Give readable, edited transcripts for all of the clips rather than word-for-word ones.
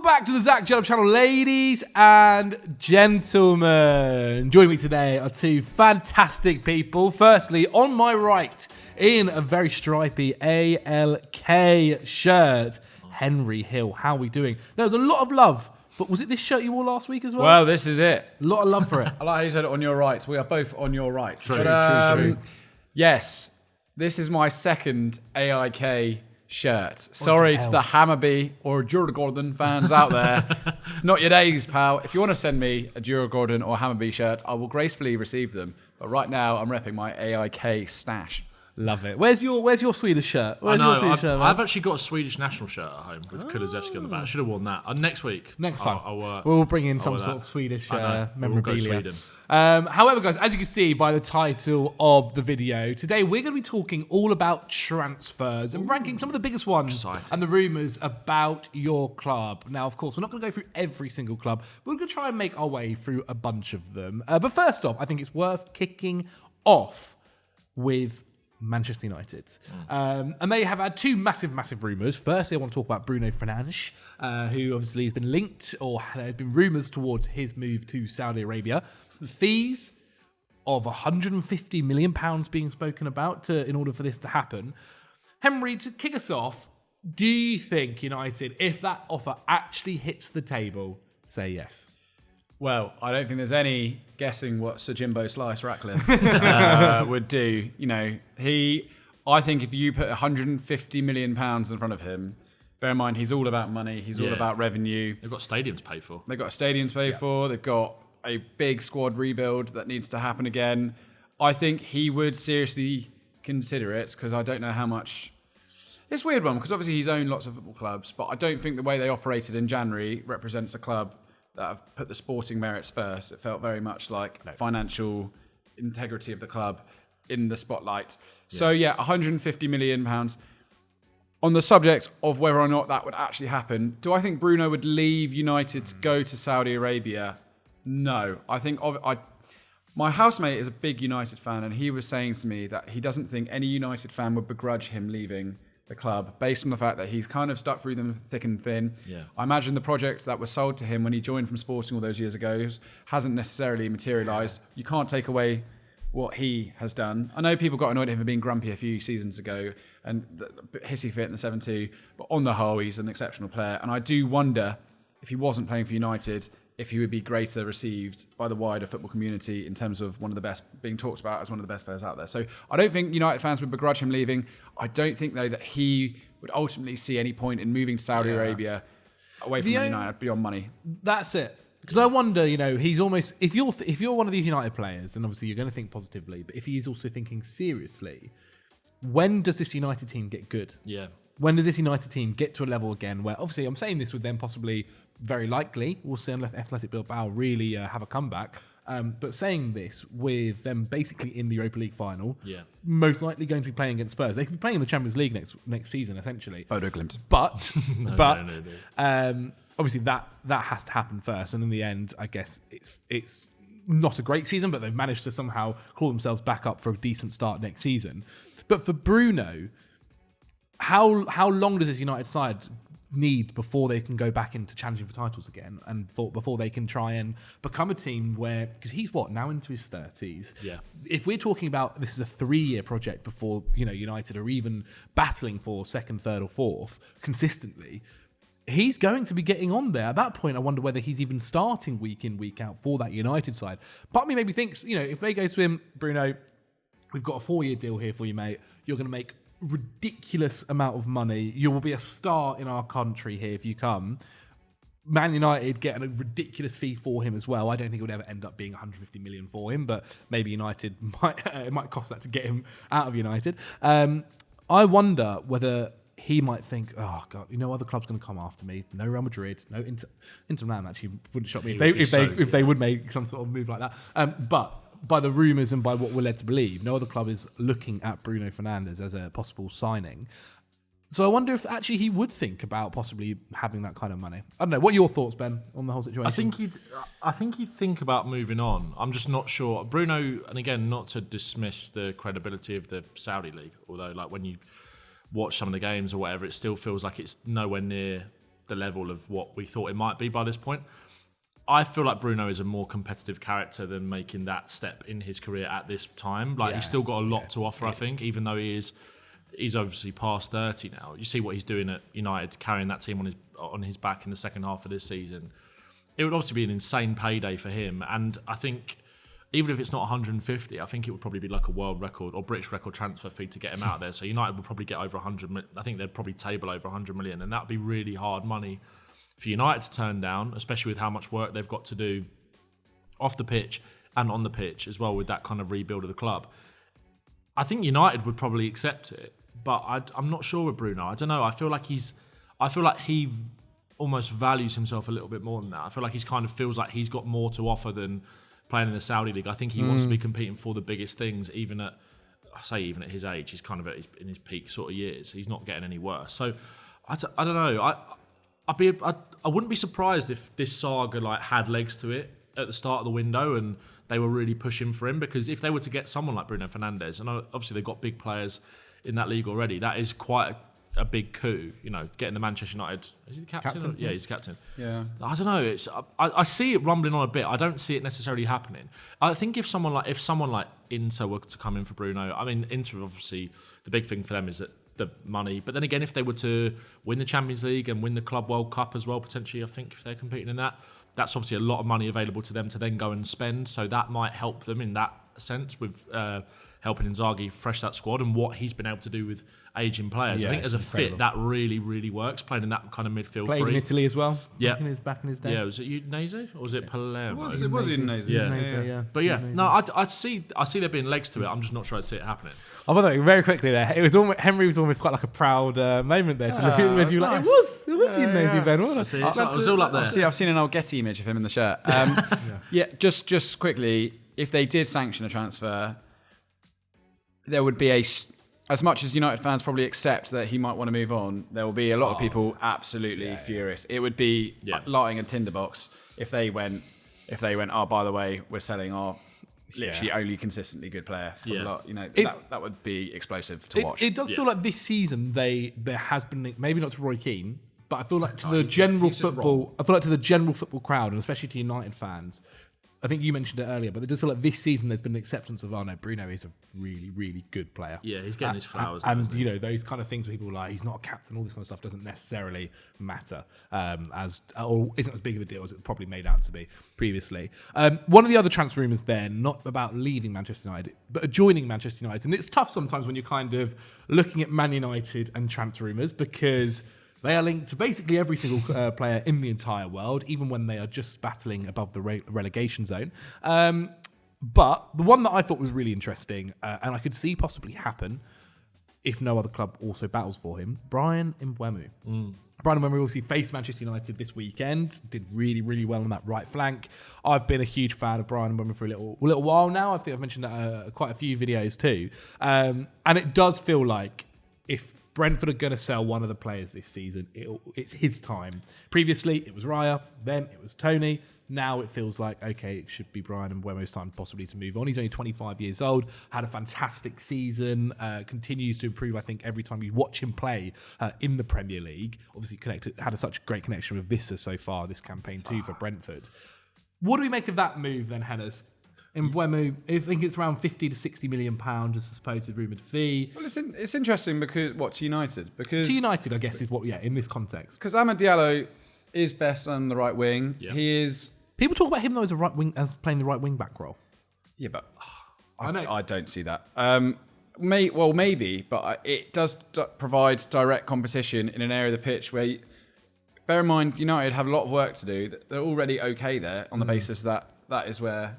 back to the Djellab channel, ladies and gentlemen. Joining me today are two fantastic people. Firstly, on my right, in a very stripy ALK shirt, Henry Hill. How are we doing? There was a lot of love, but was it this shirt you wore last week as well? Well, this is it. A lot of love for it. I like how you said it on your right. We are both on your right. True. Yes, this is my second AIK shirt. Sorry to the Hammarby or Djurgården fans out there. It's not your days, pal. If you want to send me a Djurgården or Hammarby shirt, I will gracefully receive them. But right now, I'm repping my AIK stash. Love it. Where's your Swedish shirt? I've actually got a Swedish national shirt at home with Kulusevski on the back. I should have worn that. Next week. Next time. We'll bring in some sort of Swedish memorabilia. We'll However, guys, as you can see by the title of the video, today we're going to be talking all about transfers and ranking some of the biggest ones and the rumours about your club. Now, of course, we're not going to go through every single club, but we're going to try and make our way through a bunch of them. But first off, I think it's worth kicking off with Manchester United. And they have had two massive rumours. Firstly, I want to talk about Bruno Fernandes, who obviously has been linked, or there have been rumours towards his move to Saudi Arabia. Fees of £150 million being spoken about in order for this to happen. Henry, to kick us off, do you think United, if that offer actually hits the table, say yes? Well, I don't think there's any guessing what Sir Jimbo Slice Ratcliffe would do. I think if you put £150 million in front of him, bear in mind he's all about money, he's all about revenue. They've got stadiums to pay for. They've got a stadium to pay for. They've got a big squad rebuild that needs to happen again. I think he would seriously consider it because I don't know how much. It's a weird one because obviously he's owned lots of football clubs, but I don't think the way they operated in January represents a club that have put the sporting merits first. It felt very much like financial integrity of the club in the spotlight. Yeah. So yeah, £150 million. On the subject of whether or not that would actually happen, do I think Bruno would leave United to go to Saudi Arabia? No. I think my housemate is a big United fan, and he was saying to me that he doesn't think any United fan would begrudge him leaving the club based on the fact that he's kind of stuck through them thick and thin. Yeah. I imagine the project that was sold to him when he joined from Sporting all those years ago hasn't necessarily materialised. You can't take away what he has done. I know people got annoyed at him for being grumpy a few seasons ago and hissy fit in the 7-2, but on the whole, he's an exceptional player. And I do wonder if he wasn't playing for United, if he would be greater received by the wider football community in terms of one of the best, being talked about as one of the best players out there. So I don't think United fans would begrudge him leaving. I don't think, though, that he would ultimately see any point in moving to Saudi Arabia away from United beyond money. That's it. Because I wonder, he's almost, if you're one of these United players, then obviously you're going to think positively, but if he's also thinking seriously, when does this United team get good? Yeah. When does this United team get to a level again where, obviously, I'm saying this with them possibly very likely, we'll see unless Athletic Bilbao really have a comeback. But saying this with them basically in the Europa League final, most likely going to be playing against Spurs. They can be playing in the Champions League next season, essentially. Bodo Glimt. But obviously that has to happen first. And in the end, I guess it's not a great season, but they've managed to somehow call themselves back up for a decent start next season. But for Bruno, how long does this United side need before they can go back into challenging for titles again, and before they can try and become a team where, because he's now into his 30s. Yeah. If we're talking about this is a 3-year project before United are even battling for second, third, or fourth consistently, he's going to be getting on there. At that point, I wonder whether he's even starting week in, week out for that United side. Part of me maybe thinks, if they go to him, Bruno, we've got a 4-year deal here for you, mate. You're going to make ridiculous amount of money. You will be a star in our country here if you come. Man United getting a ridiculous fee for him as well. I don't think it would ever end up being 150 million for him, but maybe United it might cost that to get him out of United. I wonder whether he might think, oh God, other club's going to come after me. No Real Madrid, no Inter Milan actually wouldn't shock me if they would make some sort of move like that. But by the rumours and by what we're led to believe, no other club is looking at Bruno Fernandes as a possible signing. So I wonder if actually he would think about possibly having that kind of money. I don't know. What are your thoughts, Ben, on the whole situation? I think he'd think about moving on. I'm just not sure. Bruno, and again, not to dismiss the credibility of the Saudi league, although when you watch some of the games or whatever, it still feels like it's nowhere near the level of what we thought it might be by this point. I feel like Bruno is a more competitive character than making that step in his career at this time. Like he's still got a lot to offer, I think, even though he's obviously past 30 now. You see what he's doing at United, carrying that team on his back in the second half of this season. It would obviously be an insane payday for him, and I think even if it's not 150, I think it would probably be like a world record or British record transfer fee to get him out of there. So United would probably get over 100 million. I think they'd probably table over 100 million, and that would be really hard money for United to turn down, especially with how much work they've got to do off the pitch and on the pitch as well with that kind of rebuild of the club. I think United would probably accept it, but I'm not sure with Bruno. I don't know. I feel like he almost values himself a little bit more than that. I feel like he kind of feels like he's got more to offer than playing in the Saudi League. I think he wants to be competing for the biggest things, even at his age. He's kind of in his peak sort of years. He's not getting any worse. So I don't know. I wouldn't be surprised if this saga had legs to it at the start of the window and they were really pushing for him, because if they were to get someone like Bruno Fernandes, and obviously they've got big players in that league already, that is quite a big coup, getting the Manchester United. Is he the captain? Yeah, he's the captain. Yeah. I don't know. I see it rumbling on a bit. I don't see it necessarily happening. I think if someone like Inter were to come in for Bruno, I mean, Inter obviously the big thing for them is that the money. But then again, if they were to win the Champions League and win the Club World Cup as well, potentially, I think if they're competing in that, that's obviously a lot of money available to them to then go and spend. So that might help them in that sense with helping Inzaghi fresh that squad and what he's been able to do with aging players. I think as a fit, that really, really works, playing in that kind of midfield Played three. in Italy as well. Yeah. Back in his day. Yeah, was it Udinese or was it Palermo? It was Udinese. Yeah. But yeah, no, I see there being legs to it. I'm just not sure I see it happening. Oh, by the way, very quickly there, it was almost, Henry was almost quite like a proud moment there to look at with you. Like, nice. it was Udinese, Ben. Wasn't it? It was all up there. I've seen an old Getty image of him in the shirt. Just quickly, if they did sanction a transfer, there would be as much as United fans probably accept that he might want to move on, there will be a lot of people absolutely furious. It would be lighting a tinderbox if they went, oh, by the way, we're selling our literally only consistently good player. That would be explosive to watch. It does feel like this season there has been, maybe not to Roy Keane, but I feel like to the general football crowd, and especially to United fans, I think you mentioned it earlier, but it does feel like this season there's been an acceptance of, Bruno is a really, really good player. Yeah, he's getting his flowers. And those kind of things where people are like, he's not a captain, all this kind of stuff doesn't necessarily matter or isn't as big of a deal as it probably made out to be previously. One of the other transfer rumours there, not about leaving Manchester United, but joining Manchester United. And it's tough sometimes when you're kind of looking at Man United and transfer rumours, because they are linked to basically every single player in the entire world, even when they are just battling above the relegation zone. But the one that I thought was really interesting, and I could see possibly happen if no other club also battles for him, Bryan Mbeumo. Bryan Mbeumo obviously faced Manchester United this weekend, did really, really well on that right flank. I've been a huge fan of Bryan Mbeumo for a little while now. I think I've mentioned that quite a few videos too. And it does feel like if Brentford are going to sell one of the players this season, it's his time. Previously, it was Raya, then it was Tony. Now it feels like, okay, it should be Bryan Mbeumo's time possibly to move on. He's only 25 years old, had a fantastic season, continues to improve, I think, every time you watch him play in the Premier League. Obviously, had such a great connection with Vissa so far this campaign too for Brentford. What do we make of that move then, Hennes? Mbeumo, I think it's around 50 to 60 million pounds as a supposed rumoured fee. Well, it's interesting because to United? Because to United, I guess, is what in this context. Because Amad Diallo is best on the right wing. Yeah. He is. People talk about him though as playing the right wing back role. Yeah, but I don't see that. Maybe, but it does provide direct competition in an area of the pitch where, bear in mind, United have a lot of work to do. They're already okay there on the basis that is where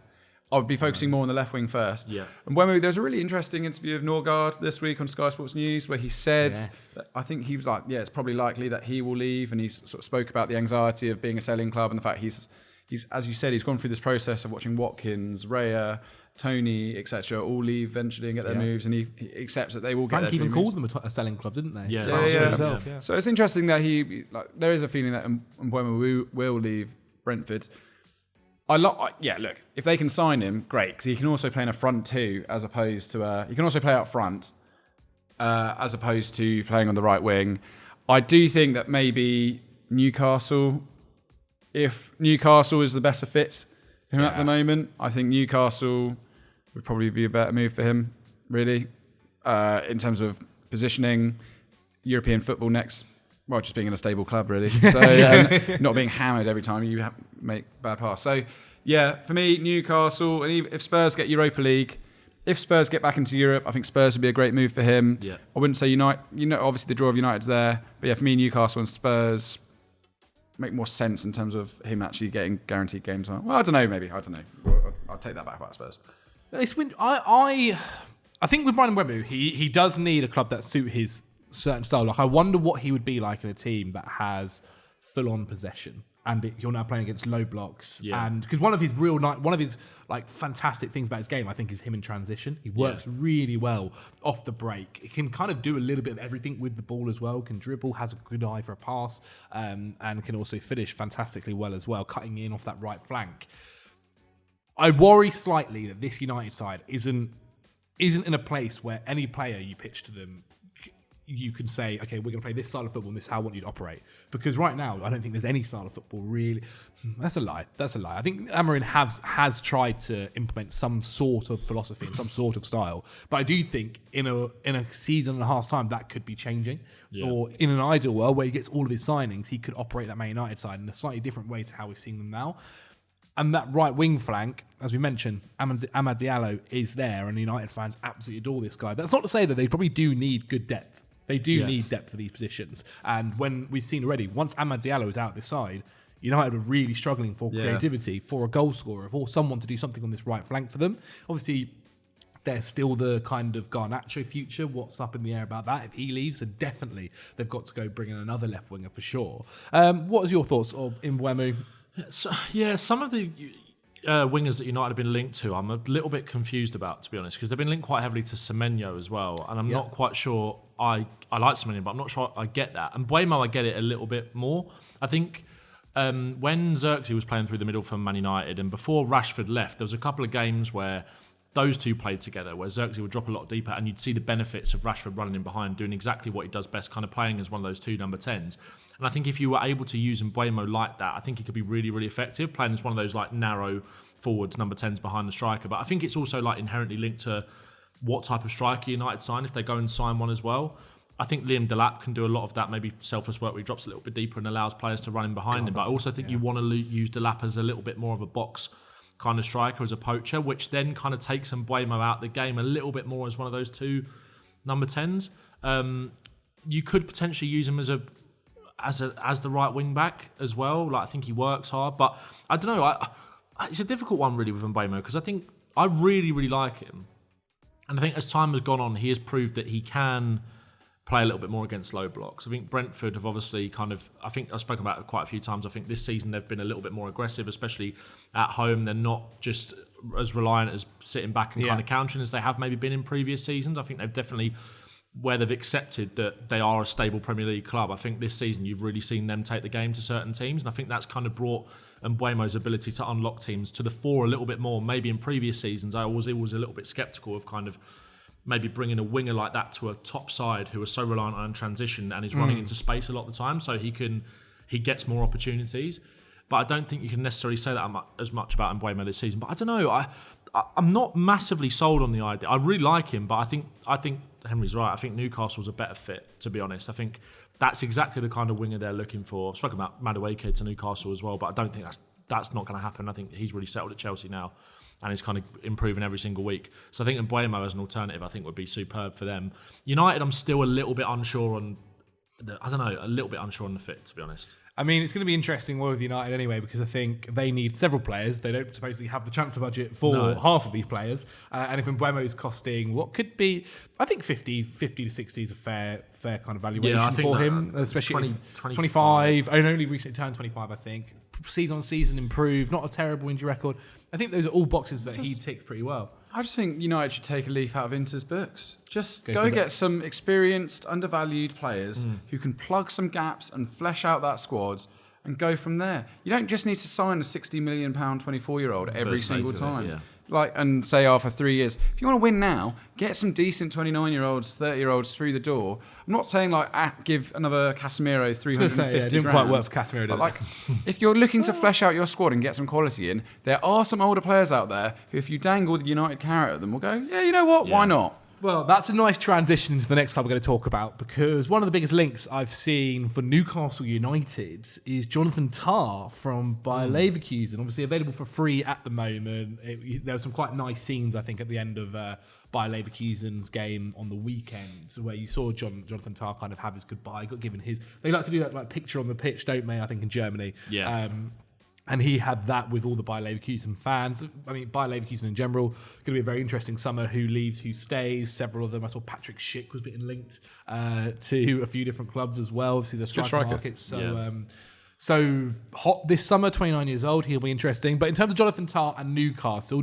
I would be focusing more on the left wing first. Yeah. And when there's a really interesting interview of Norgard this week on Sky Sports News where he said, that I think he was like, it's probably likely that he will leave, and he sort of spoke about the anxiety of being a selling club and the fact he's as you said, he's gone through this process of watching Watkins, Raya, Tony, etc. all leave eventually and get their moves, and he accepts that they will get their Frank even dream called moves. them a selling club, didn't they? Yeah. So it's interesting that there is a feeling that Mbeumo will leave Brentford. Look, if they can sign him, great, because he can also play in a front two as opposed to he can also play up front as opposed to playing on the right wing. I do think that maybe Newcastle. If Newcastle is the best of fits for him at the moment, I think Newcastle would probably be a better move for him, really, in terms of positioning, European football next. Well, just being in a stable club, really. So not being hammered every time you make bad pass. So, yeah, for me, Newcastle, and if Spurs get Europa League, if Spurs get back into Europe, I think Spurs would be a great move for him. Yeah. I wouldn't say United. Obviously the draw of United's there, but yeah, for me, Newcastle and Spurs make more sense in terms of him actually getting guaranteed game time. Well, I don't know. Maybe I don't know. I'll take that back about Spurs. I think with Bryan Mbeumo, he does need a club that suit his certain style. Like, I wonder what he would be like in a team that has full-on possession, and you're now playing against low blocks. Yeah. And because one of his fantastic things about his game, I think, is him in transition. He works really well off the break. He can kind of do a little bit of everything with the ball as well. Can dribble, has a good eye for a pass, and can also finish fantastically well as well, cutting in off that right flank. I worry slightly that this United side isn't in a place where any player you pitch to them, you can say, okay, we're going to play this style of football and this is how I want you to operate. Because right now, I don't think there's any style of football really. That's a lie. I think Amorim has tried to implement some sort of philosophy and some sort of style. But I do think in a season and a half's time, that could be changing. Yeah. Or in an ideal world where he gets all of his signings, he could operate that Man United side in a slightly different way to how we're seeing them now. And that right wing flank, as we mentioned, Amad Diallo is there, and United fans absolutely adore this guy. That's not to say that they probably do need good depth. They do need depth for these positions. And when we've seen already, once Amad Diallo is out this side, United are really struggling for creativity, for a goal scorer, for someone to do something on this right flank for them. Obviously, there's still the kind of Garnacho future. What's up in the air about that? If he leaves, then definitely they've got to go bring in another left winger for sure. What are your thoughts of Mbeumo? So, some of the wingers that United have been linked to, I'm a little bit confused about, to be honest, because they've been linked quite heavily to Semenyo as well, and I'm not quite sure. I like Semenyo, but I'm not sure I get that. And Mbeumo, I get it a little bit more. I think when Xerxes was playing through the middle for Man United, and before Rashford left, there was a couple of games where those two played together, where Xerxes would drop a lot deeper, and you'd see the benefits of Rashford running in behind, doing exactly what he does best, kind of playing as one of those two number 10s. And I think if you were able to use Mbeumo like that, I think he could be really, really effective, playing as one of those like narrow forwards, number 10s behind the striker. But I think it's also like inherently linked to what type of striker United sign, if they go and sign one as well. I think Liam Djellab can do a lot of that, maybe selfless work where he drops a little bit deeper and allows players to run in behind him. But I also think you want to use Djellab as a little bit more of a box kind of striker, as a poacher, which then kind of takes Mbeumo out the game a little bit more as one of those two number 10s. You could potentially use him as the right wing back as well. Like, I think he works hard, but I don't know. It's a difficult one really with Mbeumo, because I think I really, really like him, and I think as time has gone on, he has proved that he can play a little bit more against low blocks. I think Brentford have obviously I think I've spoken about it quite a few times. I think this season they've been a little bit more aggressive, especially at home. They're not just as reliant as sitting back and kind of countering as they have maybe been in previous seasons. I think they've definitely, where they've accepted that they are a stable Premier League club, I think this season you've really seen them take the game to certain teams, and I think that's kind of brought Mbeumo's ability to unlock teams to the fore a little bit more. Maybe in previous seasons I was always a little bit sceptical of kind of maybe bringing a winger like that to a top side who is so reliant on transition and is running into space a lot of the time, so he gets more opportunities. But I don't think you can necessarily say that as much about Mbeumo this season. But I don't know, I'm not massively sold on the idea. I really like him, but I think Henry's right. I think Newcastle's a better fit, to be honest. I think that's exactly the kind of winger they're looking for. I've spoken about Madueke to Newcastle as well, but I don't think that's not going to happen. I think he's really settled at Chelsea now and is kind of improving every single week. So I think Mbeumo as an alternative, I think would be superb for them. United, I'm still a little bit unsure on the fit, to be honest. I mean, it's going to be interesting with United anyway, because I think they need several players. They don't supposedly have the transfer budget for half of these players. And if Mbeumo is costing what could be, I think 50 to 60 is a fair kind of valuation for him, especially 25. I only recently turned 25, I think. Season on season improved, not a terrible injury record. I think those are all boxes that he ticks pretty well. I just think United should take a leaf out of Inter's books. Just go get some experienced, undervalued players who can plug some gaps and flesh out that squad and go from there. You don't just need to sign a £60 million 24-year-old every single time. and say after 3 years, if you want to win now, get some decent 29-year-olds, 30-year-olds through the door. I'm not saying give another Casemiro 350 it didn't grand. quite work for Casemiro, did it? If you're looking to flesh out your squad and get some quality in, there are some older players out there who, if you dangle the United carrot at them, will go, yeah, you know what, why not? Well, that's a nice transition into the next club we're going to talk about, because one of the biggest links I've seen for Newcastle United is Jonathan Tah from Bayer Leverkusen, obviously available for free at the moment. There were some quite nice scenes, I think, at the end of Bayer Leverkusen's game on the weekend, where you saw Jonathan Tah kind of have his goodbye, got given his... They like to do that like picture on the pitch, don't they, I think, in Germany. Yeah. And he had that with all the Bayer Leverkusen fans. I mean, Bayer Leverkusen in general, going to be a very interesting summer. Who leaves, who stays. Several of them. I saw Patrick Schick was being linked to a few different clubs as well. Obviously, the striker market's so hot this summer. 29 years old. He'll be interesting. But in terms of Jonathan Tah and Newcastle,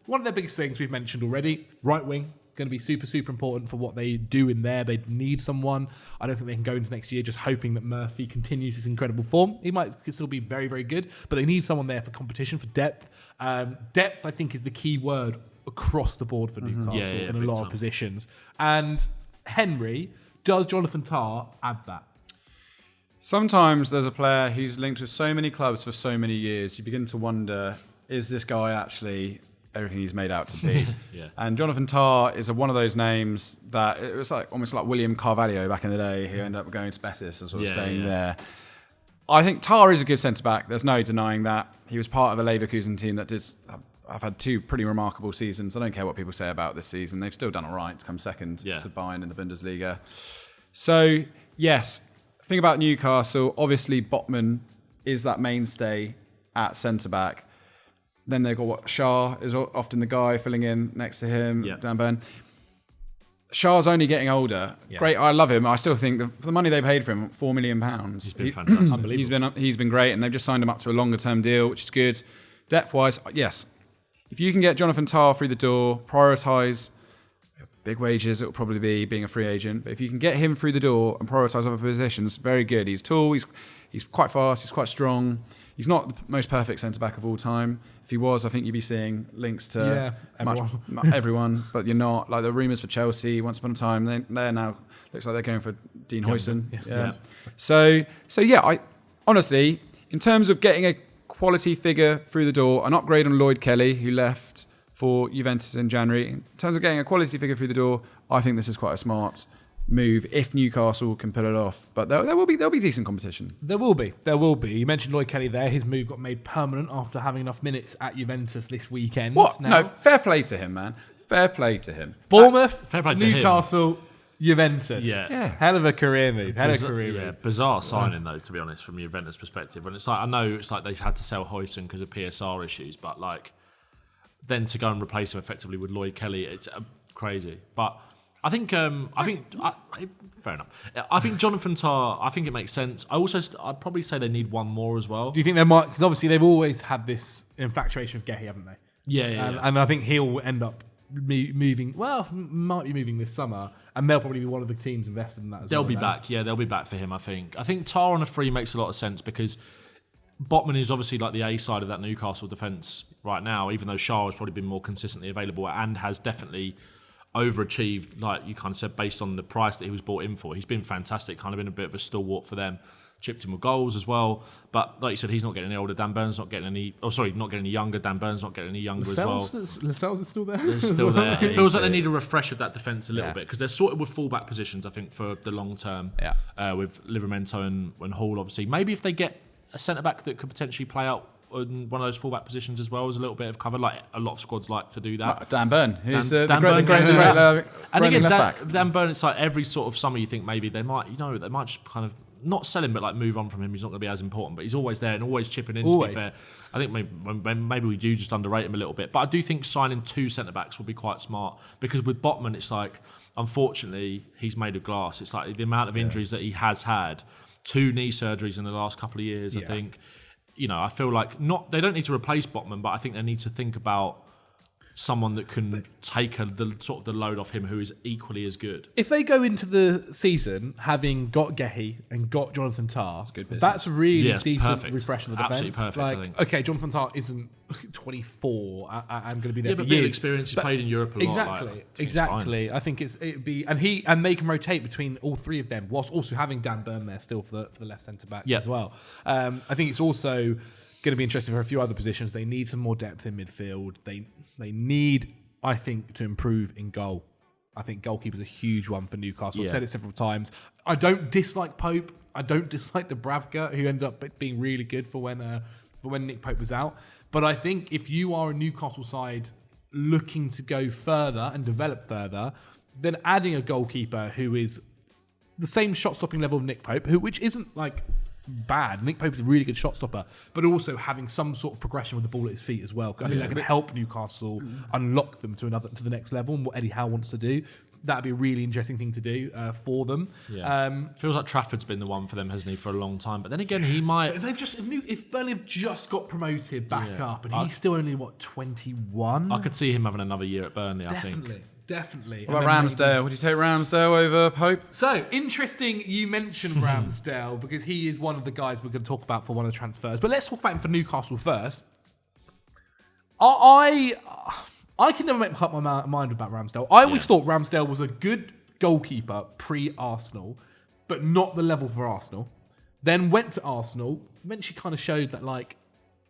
one of their biggest things we've mentioned already, right wing. Going to be super, super important for what they do in there. They need someone. I don't think they can go into next year just hoping that Murphy continues his incredible form. He might still be very, very good, but they need someone there for competition, for depth. Depth, I think, is the key word across the board for Newcastle in a lot of positions. And Henry, does Jonathan Tah add that? Sometimes there's a player who's linked with so many clubs for so many years, you begin to wonder, is this guy actually everything he's made out to be? And Jonathan Tah is one of those names that it was almost like William Carvalho back in the day, who ended up going to Betis and sort of staying there. I think Tah is a good centre-back. There's no denying that. He was part of a Leverkusen team that I've had 2 pretty remarkable seasons. I don't care what people say about this season. They've still done all right to come second to Bayern in the Bundesliga. So, yes, the thing about Newcastle, obviously Botman is that mainstay at centre-back. Then they've got Shah is often the guy filling in next to him, Dan Burn. Shah's only getting older. Yeah. Great, I love him. I still think for the money they paid for him, £4 million. He's been fantastic. He's been great, and they've just signed him up to a longer term deal, which is good. Depth-wise, yes. If you can get Jonathan Tah through the door, prioritise big wages, it will probably be being a free agent. But if you can get him through the door and prioritise other positions, very good. He's tall, he's quite fast, he's quite strong. He's not the most perfect centre-back of all time. If he was, I think you'd be seeing links to everyone, but you're not. Like the rumours for Chelsea, once upon a time, they're now, looks like they're going for Dean Huijsen. So I honestly, in terms of getting a quality figure through the door, an upgrade on Lloyd Kelly, who left for Juventus in January. In terms of getting a quality figure through the door, I think this is quite a smart move if Newcastle can pull it off. But there'll be decent competition. There will be. You mentioned Lloyd Kelly there. His move got made permanent after having enough minutes at Juventus this weekend. What? Now. No, fair play to him, man. Fair play to him. Bournemouth, fair play to Newcastle, Juventus. Yeah. Hell of a career move. Move. Bizarre signing though, to be honest, from Juventus perspective. And it's like, I know it's like they had to sell Huijsen because of PSR issues, but like then to go and replace him effectively with Lloyd Kelly, it's crazy. But I think, fair enough. I think Jonathan Tah, I think it makes sense. I'd probably say they need one more as well. Do you think they might? Because obviously they've always had this infatuation with Gehi, haven't they? Yeah. And I think he'll end up moving. Well, might be moving this summer, and they'll probably be one of the teams invested in that as they'll well. Be back. Yeah, they'll be back for him. I think Tah on a free makes a lot of sense because Botman is obviously like the A side of that Newcastle defence right now. Even though Shah has probably been more consistently available and has definitely overachieved, like you kind of said, based on the price that he was bought in for. He's been fantastic, kind of been a bit of a stalwart for them. Chipped in with goals as well. But like you said, he's not getting any older. Dan Burn's not getting any... not getting any younger. Dan Burn's not getting any younger as well. Lascelles is still there? They're still there. It feels like they need a refresh of that defence a little bit because they're sorted with fullback positions, I think, for the long term. With Livramento and Hall, obviously. Maybe if they get a centre-back that could potentially play out in one of those fullback positions as well as a little bit of cover, like a lot of squads like to do that. Dan Burn, who's the great and again, left back. Dan Burn, it's like every sort of summer you think maybe they might just kind of not sell him, but like move on from him. He's not going to be as important, but he's always there and always chipping in. To be fair, I think maybe we do just underrate him a little bit. But I do think signing 2 centre backs will be quite smart because with Botman, it's like unfortunately he's made of glass. It's like the amount of injuries that he has had, 2 knee surgeries in the last couple of years. I think. I feel like they don't need to replace Botman, but I think they need to think about someone that can take the load off him, who is equally as good. If they go into the season having got Gehi and got Jonathan Tah, that's really decent perfect. refresh in the defence. Absolutely perfect, I think. Okay, Jonathan Tah isn't 24 and going to be there for but years. Bit of experience. He's played in Europe a lot. Exactly. I think it'd be and they can rotate between all three of them, whilst also having Dan Burn there still for the left centre back as well. I think it's also going to be interesting for a few other positions. They need some more depth in midfield. They need, I think, to improve in goal. I think goalkeeper's a huge one for Newcastle. I've said it several times. I don't dislike Pope. I don't dislike Dubravka, who ended up being really good for when Nick Pope was out. But I think if you are a Newcastle side looking to go further and develop further, then adding a goalkeeper who is the same shot-stopping level of Nick Pope, which isn't like bad. Nick Pope is a really good shot stopper, but also having some sort of progression with the ball at his feet as well. I think that can help Newcastle unlock them to the next level, and what Eddie Howe wants to do. That'd be a really interesting thing to do for them. Yeah. Feels like Trafford's been the one for them, hasn't he, for a long time? But then again, he might. If Burnley have just got promoted back up, and he's still only 21. I could see him having another year at Burnley. Definitely. I think. Definitely. What about Ramsdale? Would you take Ramsdale over Pope? So, interesting you mentioned Ramsdale because he is one of the guys we're going to talk about for one of the transfers. But let's talk about him for Newcastle first. I can never make up my mind about Ramsdale. I always thought Ramsdale was a good goalkeeper pre-Arsenal, but not the level for Arsenal. Then went to Arsenal, eventually kind of showed that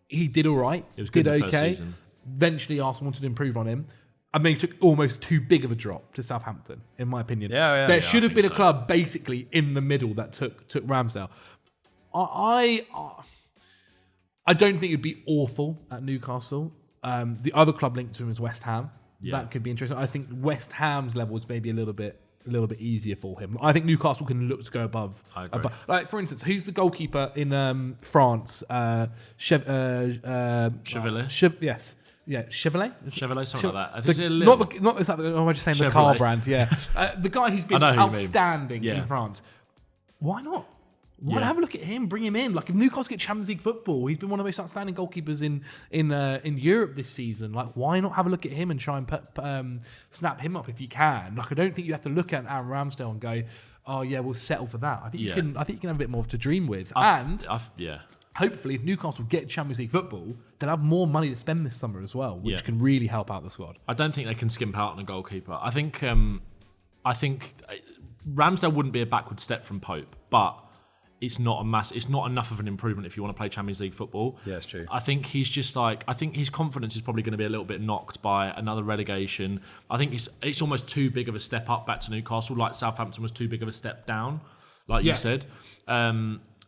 he did all right. It was good in the first season. Eventually, Arsenal wanted to improve on him. I mean, he took almost too big of a drop to Southampton, in my opinion. There should have been a club basically in the middle that took Ramsdale. I don't think it'd be awful at Newcastle. The other club linked to him is West Ham. Yeah. That could be interesting. I think West Ham's level is maybe a little bit easier for him. I think Newcastle can look to go above. I agree. For instance, who's the goalkeeper in France? Chevalier? Yes. Yeah, Chevrolet? Chevrolet, something like that. Am I just saying Chevrolet. The car brand? Yeah. The guy who's been outstanding in France. Why not? Why not have a look at him? Bring him in. If Newcastle get Champions League football, he's been one of the most outstanding goalkeepers in Europe this season. Why not have a look at him and try and snap him up if you can? I don't think you have to look at Aaron Ramsdale and go, "Oh yeah, we'll settle for that." I think you can. I think you can have a bit more to dream with. Hopefully, if Newcastle get Champions League football, they'll have more money to spend this summer as well, which can really help out the squad. I don't think they can skimp out on a goalkeeper. I think Ramsdale wouldn't be a backward step from Pope, but it's not enough of an improvement if you want to play Champions League football. Yeah, it's true. I think he's I think his confidence is probably going to be a little bit knocked by another relegation. I think it's almost too big of a step up back to Newcastle, like Southampton was too big of a step down, you said.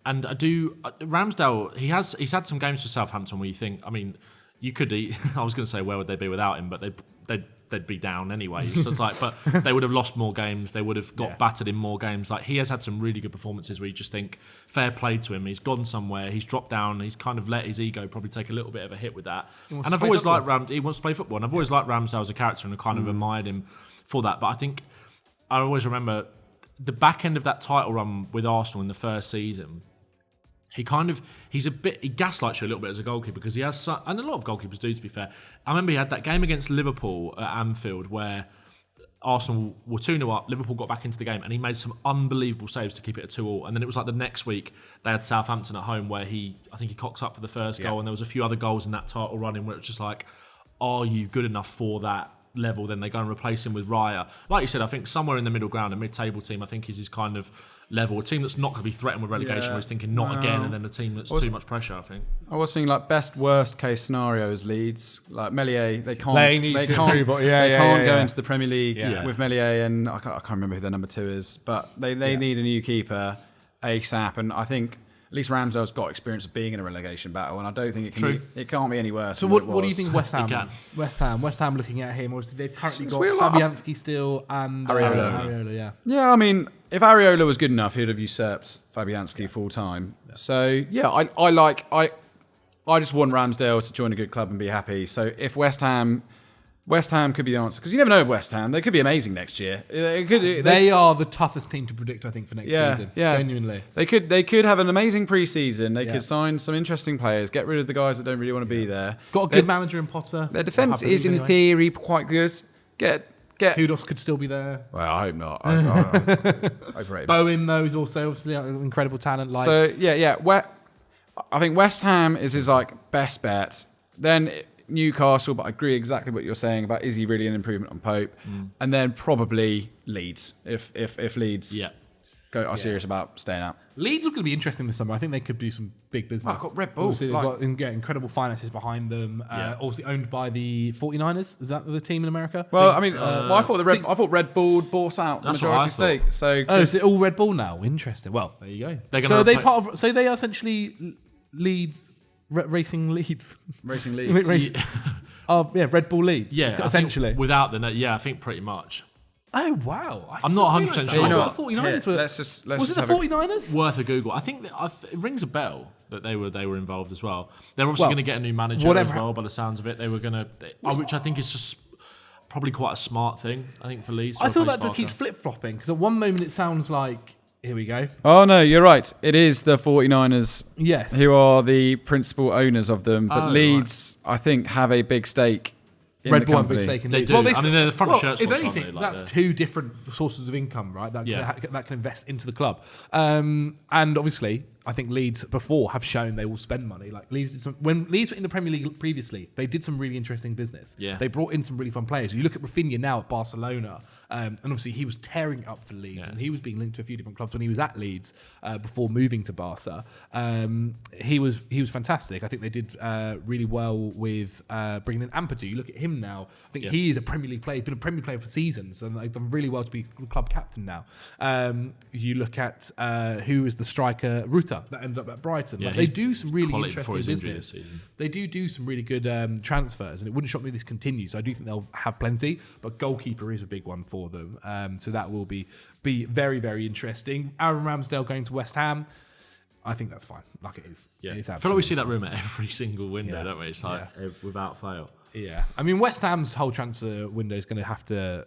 And Ramsdale, he's had some games for Southampton where you think, I mean, you could I was going to say where would they be without him, but they'd be down anyway. So it's but they would have lost more games. They would have got battered in more games. He has had some really good performances where you just think, fair play to him. He's gone somewhere. He's dropped down. He's kind of let his ego probably take a little bit of a hit with that. And I've always liked he wants to play football. And I've always liked Ramsdale as a character and kind of admired him for that. But I always remember the back end of that title run with Arsenal in the first season. He gaslights you a little bit as a goalkeeper because he has, and a lot of goalkeepers do, to be fair. I remember he had that game against Liverpool at Anfield where Arsenal were 2-0 up, Liverpool got back into the game and he made some unbelievable saves to keep it a 2-2. And then it was the next week they had Southampton at home where I think he cocks up for the first goal, and there was a few other goals in that title run where it's just are you good enough for that level? Then they go and replace him with Raya. Like you said, I think somewhere in the middle ground, a mid-table team, I think is his kind of level. A team that's not going to be threatened with relegation, where he's thinking not again, and then a team that's too much pressure, I think. I was thinking best worst case scenarios Leeds, Meslier, they can't go into the Premier League with Meslier, and I can't remember who their number 2 is, but they need a new keeper ASAP, and I think at least Ramsdale's got experience of being in a relegation battle, and I don't think it can't be any worse. So what do you think West Ham? West Ham looking at him, obviously they've currently got Fabianski still and Areola. Yeah, I mean, if Areola was good enough, he'd have usurped Fabianski full time. Yeah. So I just want Ramsdale to join a good club and be happy. So if West Ham West Ham could be the answer because you never know with West Ham. They could be amazing next year. They are the toughest team to predict, I think, for next season. Yeah, Genuinely. They could have an amazing pre-season. They could sign some interesting players, get rid of the guys that don't really want to be there. Got a good manager in Potter. Their defence is, in theory, quite good. Get Kudos could still be there. Well, I hope not. Overrated. Bowen, though, is also obviously an incredible talent. I think West Ham is his best bet. Then Newcastle, but I agree exactly what you're saying about is he really an improvement on Pope, and then probably Leeds if Leeds are serious about staying out. Leeds are going to be interesting this summer. I think they could do some big business. I've got Red Bull. Obviously, they've got incredible finances behind them. Obviously owned by the 49ers. Is that the team in America? Well, I thought Red Bull bought out the majority stake. So is it all Red Bull now? Interesting. Well, there you go. So they are essentially Leeds. Racing Leeds. Racing Leeds. Red Bull Leeds. Yeah, essentially. Without the net, I think pretty much. Oh, wow. I'm not 100% sure. I thought the 49ers were... Was it the 49ers? Worth a Google. I think it rings a bell that they were involved as well. They're obviously going to get a new manager as well, by the sounds of it. They were going to... Which I think is just probably quite a smart thing, I think, for Leeds. I feel that keeps flip-flopping, because at one moment it sounds like... Here we go. Oh, no, you're right. It is the 49ers who are the principal owners of them. But Leeds, I think, have a big stake in Red the Bull company. Big stake in They Leeds. do. They're the front shirt if sponsors, anything, aren't they? that's two different sources of income, right? That can invest into the club. And obviously, I think Leeds before have shown they will spend money. Like when Leeds were in the Premier League previously, they did some really interesting business. Yeah. They brought in some really fun players. You look at Rafinha now at Barcelona, and obviously he was tearing it up for Leeds, and he was being linked to a few different clubs when he was at Leeds before moving to Barca. He was fantastic. I think they did really well with bringing in Ampadu. You look at him now. I think he is a Premier League player. He's been a Premier League player for seasons, and they've done really well to be club captain now. You look at who is the striker, Ruta, that ended up at Brighton. Yeah, they do some really interesting business. This season. They do some really good transfers, and it wouldn't shock me if this continues. So I do think they'll have plenty, but goalkeeper is a big one for them. So that will be very, very interesting. Aaron Ramsdale going to West Ham. I think that's fine. Like it is. Yeah. It is I feel like we see that rumour every single window, don't we? It's like without fail. Yeah. I mean, West Ham's whole transfer window is going to have to...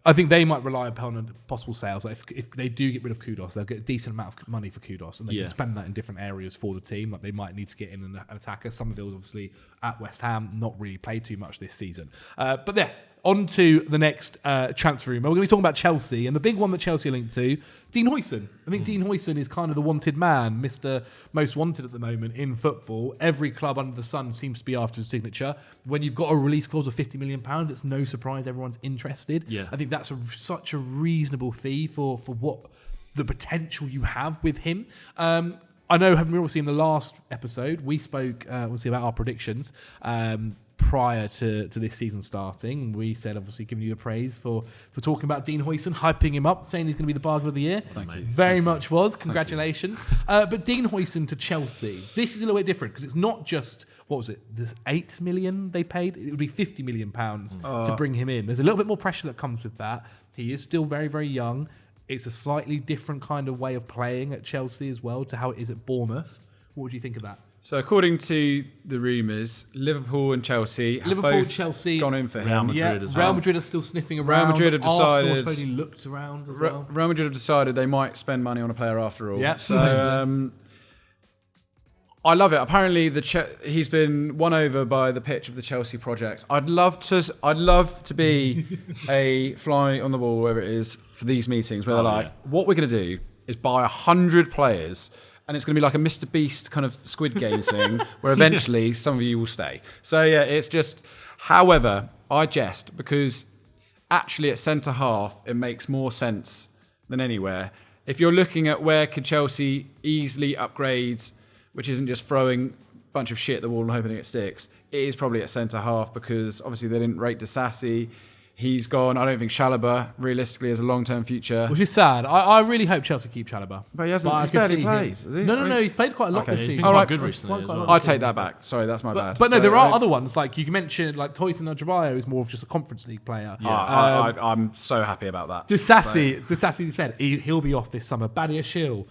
I think they might rely upon possible sales. Like if they do get rid of Kudos, they'll get a decent amount of money for Kudos, and they can spend that in different areas for the team. Like they might need to get in an attacker. Somerville's obviously at West Ham, not really played too much this season. But yes, on to the next transfer rumour. We're going to be talking about Chelsea, and the big one that Chelsea are linked to, Dean Huijsen. I think Dean Huijsen is kind of the wanted man, Mr. Most Wanted at the moment in football. Every club under the sun seems to be after his signature. When you've got a release clause of £50 million, it's no surprise everyone's interested. Yeah. I think that's such a reasonable fee for what the potential you have with him. I know, obviously, in the last episode, we spoke obviously about our predictions prior to this season starting. We said, obviously, giving you the praise for talking about Dean Huijsen, hyping him up, saying he's going to be the bargain of the year. Thank you. Very much was. Congratulations. But Dean Huijsen to Chelsea. This is a little bit different because it's not just... What was it? This 8 million they paid? It would be £50 million to bring him in. There's a little bit more pressure that comes with that. He is still very, very young. It's a slightly different kind of way of playing at Chelsea as well to how it is at Bournemouth. What would you think of that? So according to the rumours, Liverpool and Chelsea have both gone in for him. Real Madrid are still sniffing around. Real Madrid have decided... Arsenal supposedly looked around as well. Real Madrid have decided they might spend money on a player after all. Yeah. So... I love it. Apparently, he's been won over by the pitch of the Chelsea project. I'd love to be a fly on the wall, wherever it is, for these meetings where they're what we're going to do is buy 100 players, and it's going to be like a Mr. Beast kind of Squid Game thing, where eventually some of you will stay. So yeah, it's just. However, I jest because actually at centre half it makes more sense than anywhere. If you're looking at where could Chelsea easily upgrade, which isn't just throwing a bunch of shit at the wall and hoping it sticks, it is probably at centre-half because obviously they didn't rate Disasi. He's gone. I don't think Chalobah, realistically, has a long-term future. Which is sad. I really hope Chelsea keep Chalobah. But he hasn't. He's barely played, has he? No. He's played quite a lot this season. He's been quite good recently as well. I take that back. Sorry, that's my bad. But no, there are other ones. Like you mentioned, like Toyson Adebayo is more of just a Conference League player. Yeah. I'm so happy about that. Disasi said he'll be off this summer. Badiashile,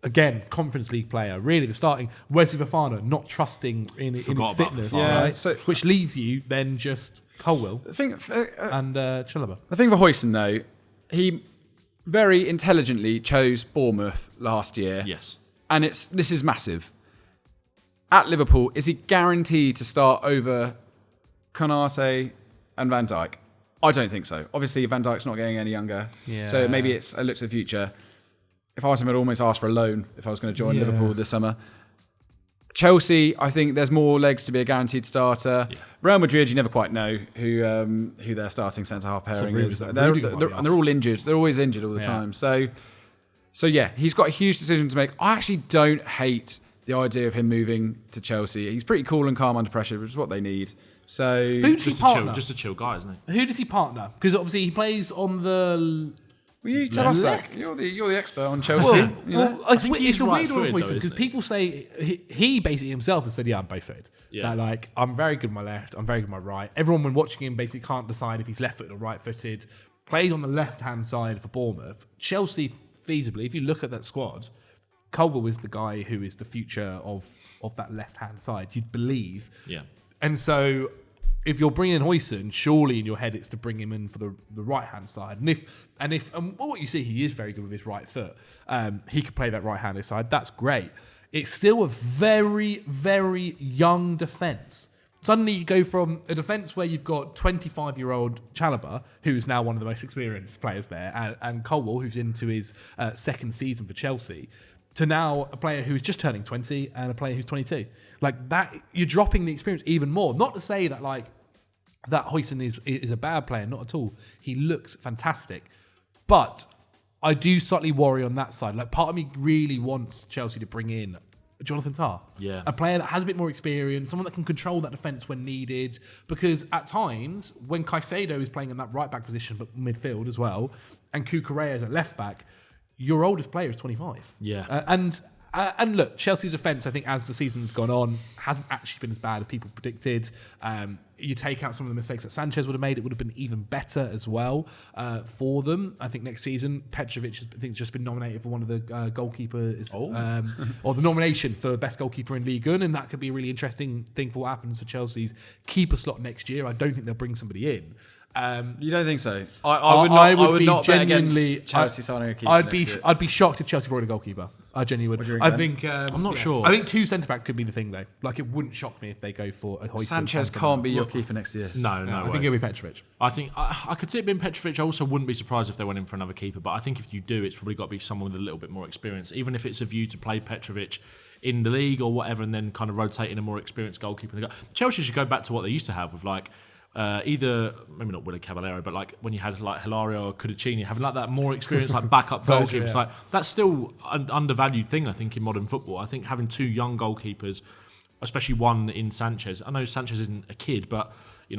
again, Conference League player. Really, the starting Wesley Fofana not trusting in his fitness, right? So, which leaves you then just Colwill, The thing, and Djellab. the thing for Huijsen, though, he very intelligently chose Bournemouth last year. Yes. And this is massive. At Liverpool, is he guaranteed to start over Konate and Van Dijk? I don't think so. Obviously, Van Dijk's not getting any younger. Yeah. So maybe it's a look to the future. If I was him, I'd almost ask for a loan if I was going to join Liverpool this summer. Chelsea, I think there's more legs to be a guaranteed starter. Yeah. Real Madrid, you never quite know who their starting centre-half pairing is. And they're all injured. They're always injured all the time. So yeah, he's got a huge decision to make. I actually don't hate the idea of him moving to Chelsea. He's pretty cool and calm under pressure, which is what they need. So Just a chill guy, isn't he? Who does he partner? Because obviously he plays on the... Well, you tell us that. You're the expert on Chelsea. It's a weird one because people say he basically himself has said, "Yeah, I'm both footed. Yeah. Like I'm very good on my left, I'm very good on my right." Everyone when watching him basically can't decide if he's left-footed or right-footed. Plays on the left-hand side for Bournemouth. Chelsea, feasibly, if you look at that squad, Colwill is the guy who is the future of that left-hand side. You'd believe. Yeah. And so, if you're bringing in Huijsen, surely in your head it's to bring him in for the right-hand side. And if what you see, he is very good with his right foot. He could play that right-handed side. That's great. It's still a very, very young defence. Suddenly you go from a defence where you've got 25-year-old Djellab, who's now one of the most experienced players there, and Colwill, who's into his second season for Chelsea, to now a player who's just turning 20 and a player who's 22. Like that, you're dropping the experience even more. Not to say that that Huijsen is a bad player, not at all. He looks fantastic. But I do slightly worry on that side. Like part of me really wants Chelsea to bring in Jonathan Tah. Yeah. A player that has a bit more experience, someone that can control that defence when needed. Because at times, when Caicedo is playing in that right-back position, but midfield as well, and Gyökeres at left-back, your oldest player is 25. Yeah. And look, Chelsea's defence, I think, as the season's gone on, hasn't actually been as bad as people predicted. You take out some of the mistakes that Sanchez would have made, it would have been even better as well for them. I think next season, Petrovic has just been nominated for one of the goalkeepers, or the nomination for best goalkeeper in Ligue 1, and that could be a really interesting thing for what happens for Chelsea's keeper slot next year. I don't think they'll bring somebody in. You don't think so? I would not bet against Chelsea signing a keeper. I'd be shocked if Chelsea brought a goalkeeper. I genuinely would. I think I'm not sure. I think two centre backs could be the thing though. Like it wouldn't shock me if they go for a Huijsen. Sanchez can't be your keeper next year. No, I think it'll be Petrovic. I think I could see it being Petrovic. I also wouldn't be surprised if they went in for another keeper. But I think if you do, it's probably got to be someone with a little bit more experience. Even if it's a view to play Petrovic in the league or whatever, and then kind of rotate in a more experienced goalkeeper. Chelsea should go back to what they used to have with either maybe not Willie Caballero, but like when you had like Hilario or Cudicini having like that more experience like backup goalkeepers, like that's still an undervalued thing I think in modern football. I think having two young goalkeepers, especially one in Sanchez. I know Sanchez isn't a kid, but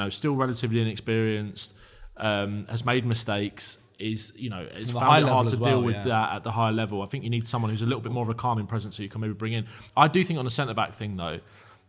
still relatively inexperienced, has made mistakes. It's found it hard to deal with that at the higher level. I think you need someone who's a little bit more of a calming presence who you can maybe bring in. I do think on the centre back thing though,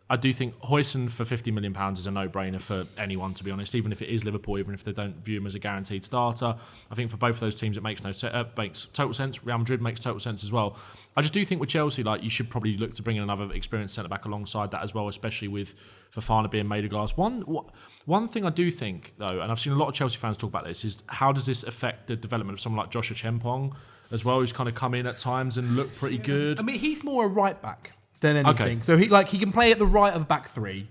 I do think Huijsen for £50 million is a no-brainer for anyone, to be honest, even if it is Liverpool, even if they don't view him as a guaranteed starter. I think for both of those teams it makes total sense. Real Madrid makes total sense as well. I just do think with Chelsea, you should probably look to bring in another experienced centre-back alongside that as well, especially with Fofana being made of glass. One thing I do think, though, and I've seen a lot of Chelsea fans talk about this, is how does this affect the development of someone like Joshua Chempong as well, who's kind of come in at times and looked pretty good? I mean, he's more a right-back than anything. Okay. So he can play at the right of back three,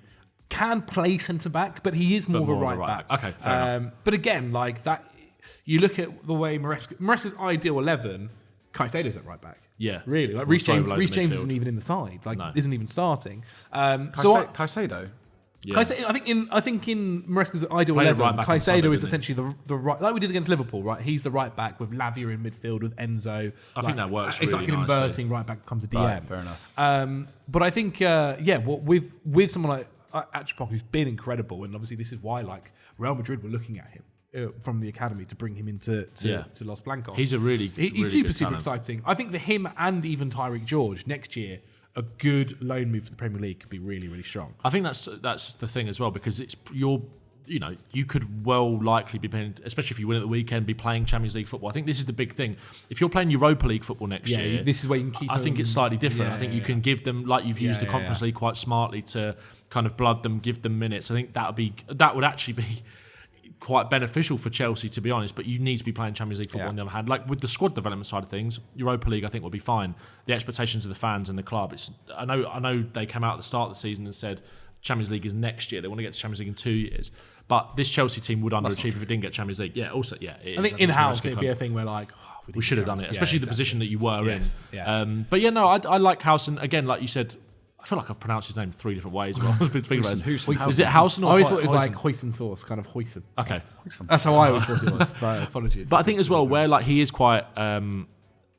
can play centre back, but he is more of a right back. Okay, fair enough. But again, that you look at the way Maresca's ideal 11, Caicedo's at right back. Yeah, really. Like Reece James isn't even in the side. Isn't even starting. Caicedo. Yeah. I think in Maresca's ideal 11, Caicedo is essentially the right, like we did against Liverpool, right? He's the right back with Lavia in midfield with Enzo. I think that works. It's really like an inverting right back becomes a DM. Right, fair enough. But I think with someone like Achapong who's been incredible, and obviously this is why Real Madrid were looking at him from the academy to bring him into Los Blancos. He's he's super exciting. I think for him and even Tyreek George next year, a good loan move for the Premier League could be really, really strong. I think that's the thing as well, because you're you could well likely be playing, especially if you win at the weekend, be playing Champions League football. I think this is the big thing. If you're playing Europa League football next year, this is where you can keep I think it's slightly different. I think you can give them, like you've used the Conference Conference League quite smartly to kind of blood them, give them minutes. I think that would actually be quite beneficial for Chelsea, to be honest, but you need to be playing Champions League football on the other hand. Like with the squad development side of things, Europa League I think will be fine. The expectations of the fans and the club, I know they came out at the start of the season and said Champions League is next year. They want to get to Champions League in 2 years. But this Chelsea team would underachieve if it didn't get Champions League. Yeah, also, yeah. I think in-house it'd be a thing where like, we should have done it, especially the position that you were in. Yes. But yeah, no, I like Howson. Again, like you said, I feel like I've pronounced his name 3 different ways. Well, is it Howson or I always thought it was like Huijsen sauce, kind of Huijsen. Okay. That's how I always thought it was, but apologies. But I think as well, where like he is quite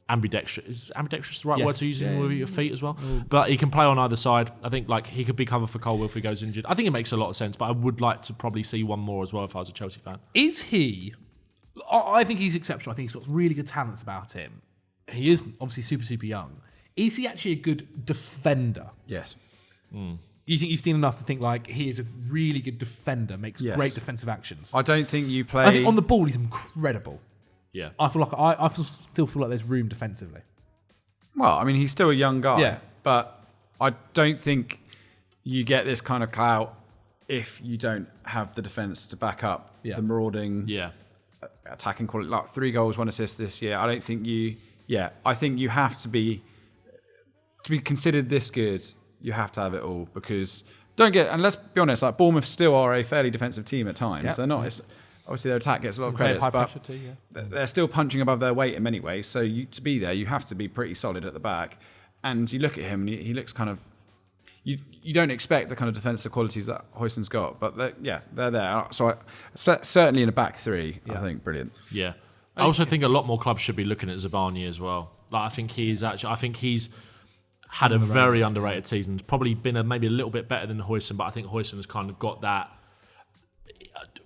ambidextrous. Is ambidextrous the right word to use with your feet as well? But he can play on either side. I think like he could be covered for Colwill if he goes injured. I think it makes a lot of sense, but I would like to probably see one more as well if I was a Chelsea fan. Is he? I think he's exceptional. I think he's got really good talents about him. He is obviously super, super young. Is he actually a good defender? Yes. You think you've seen enough to think like he is a really good defender, makes great defensive actions? I don't think you play... I think on the ball he's incredible. Yeah. I feel like I still feel like there's room defensively. Well, I mean, he's still a young guy, but I don't think you get this kind of clout if you don't have the defence to back up the marauding attacking quality. Like 3 goals, 1 assist this year. I don't think I think you have to be considered this good. You have to have it all because and let's be honest, like Bournemouth still are a fairly defensive team at times. Yep. They're not. Obviously, their attack gets a lot of credit, but they're still punching above their weight in many ways. So to be there, you have to be pretty solid at the back. And you look at him, and he looks kind of... You don't expect the kind of defensive qualities that Huijsen's got, but they're there. So certainly in a back 3, I think brilliant. Yeah, I also think a lot more clubs should be looking at Zabani as well. Like I think he's had a very underrated season. It's probably been maybe a little bit better than Huijsen, but I think Huijsen has kind of got that.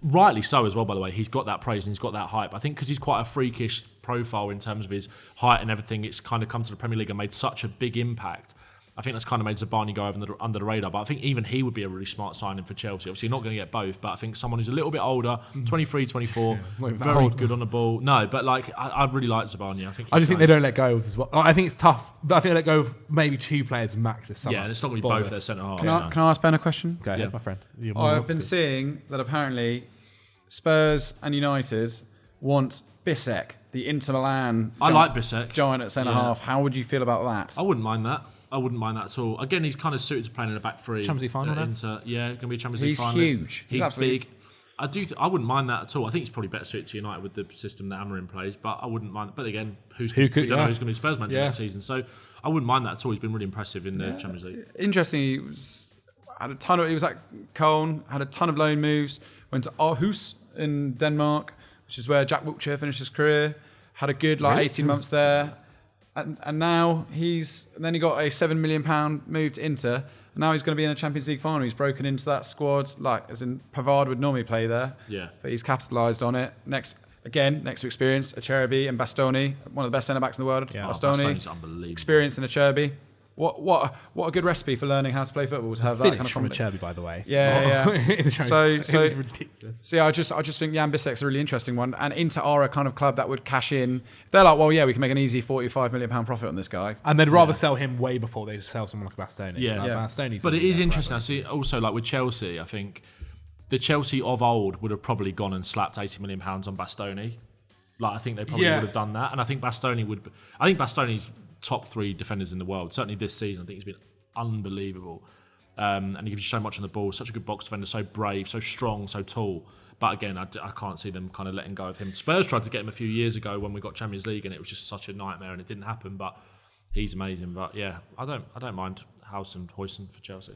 Rightly so as well, by the way. He's got that praise and he's got that hype. I think because he's quite a freakish profile in terms of his height and everything, it's kind of come to the Premier League and made such a big impact. I think that's kind of made Zabani go under the radar. But I think even he would be a really smart signing for Chelsea. Obviously, you're not going to get both, but I think someone who's a little bit older, 23, 24, very good on the ball. No, but like I really like Zabani. I just think they don't let go of as well. I think it's tough, but I think they let go of maybe 2 players max this summer. Yeah, and it's not going to be both their centre halves. Can I ask Ben a question? Go ahead, my friend. I've been seeing that apparently Spurs and United want Bissek, the Inter Milan. I like Bissek. Giant at centre half. How would you feel about that? I wouldn't mind that. At all. Again, he's kind of suited to playing in a back 3. Champions League final, going to be a Champions League finalist. He's huge. He's big. I wouldn't mind that at all. I think he's probably better suited to United with the system that Amorim plays, but I wouldn't mind. But again, we don't know who's going to be Spurs manager next season, so I wouldn't mind that at all. He's been really impressive in the Champions League. Interesting. He was at Köln, had a ton of loan moves. Went to Aarhus in Denmark, which is where Jack Wilshere finished his career. Had a good 18 months there. And now he got a £7 million move to Inter. And now he's going to be in a Champions League final. He's broken into that squad, as in Pavard would normally play there. Yeah. But he's capitalised on it. Next to experience, Acerbi and Bastoni, one of the best centre-backs in the world. Yeah. Bastoni's unbelievable. Experience in Acerbi. What a good recipe for learning how to play football to have that kind of from Acerbi, by the way. Yeah. So it was ridiculous. So yeah, I just think Jan Bissek's a really interesting one, and Inter are a kind of club that would cash in. They're like, well, yeah, we can make an easy £45 million profit on this guy, and they'd rather sell him way before they sell someone like Bastoni. Bastoni's but it is interesting. I see also like with Chelsea, I think the Chelsea of old would have probably gone and slapped £80 million on Bastoni. Like I think they probably would have done that, and I think Bastoni's top 3 defenders in the world. Certainly this season, I think he's been unbelievable. And he gives you so much on the ball, such a good box defender, so brave, so strong, so tall. But again, I can't see them kind of letting go of him. Spurs tried to get him a few years ago when we got Champions League, and it was just such a nightmare, and it didn't happen. But he's amazing. But yeah, I don't mind House and Huijsen for Chelsea.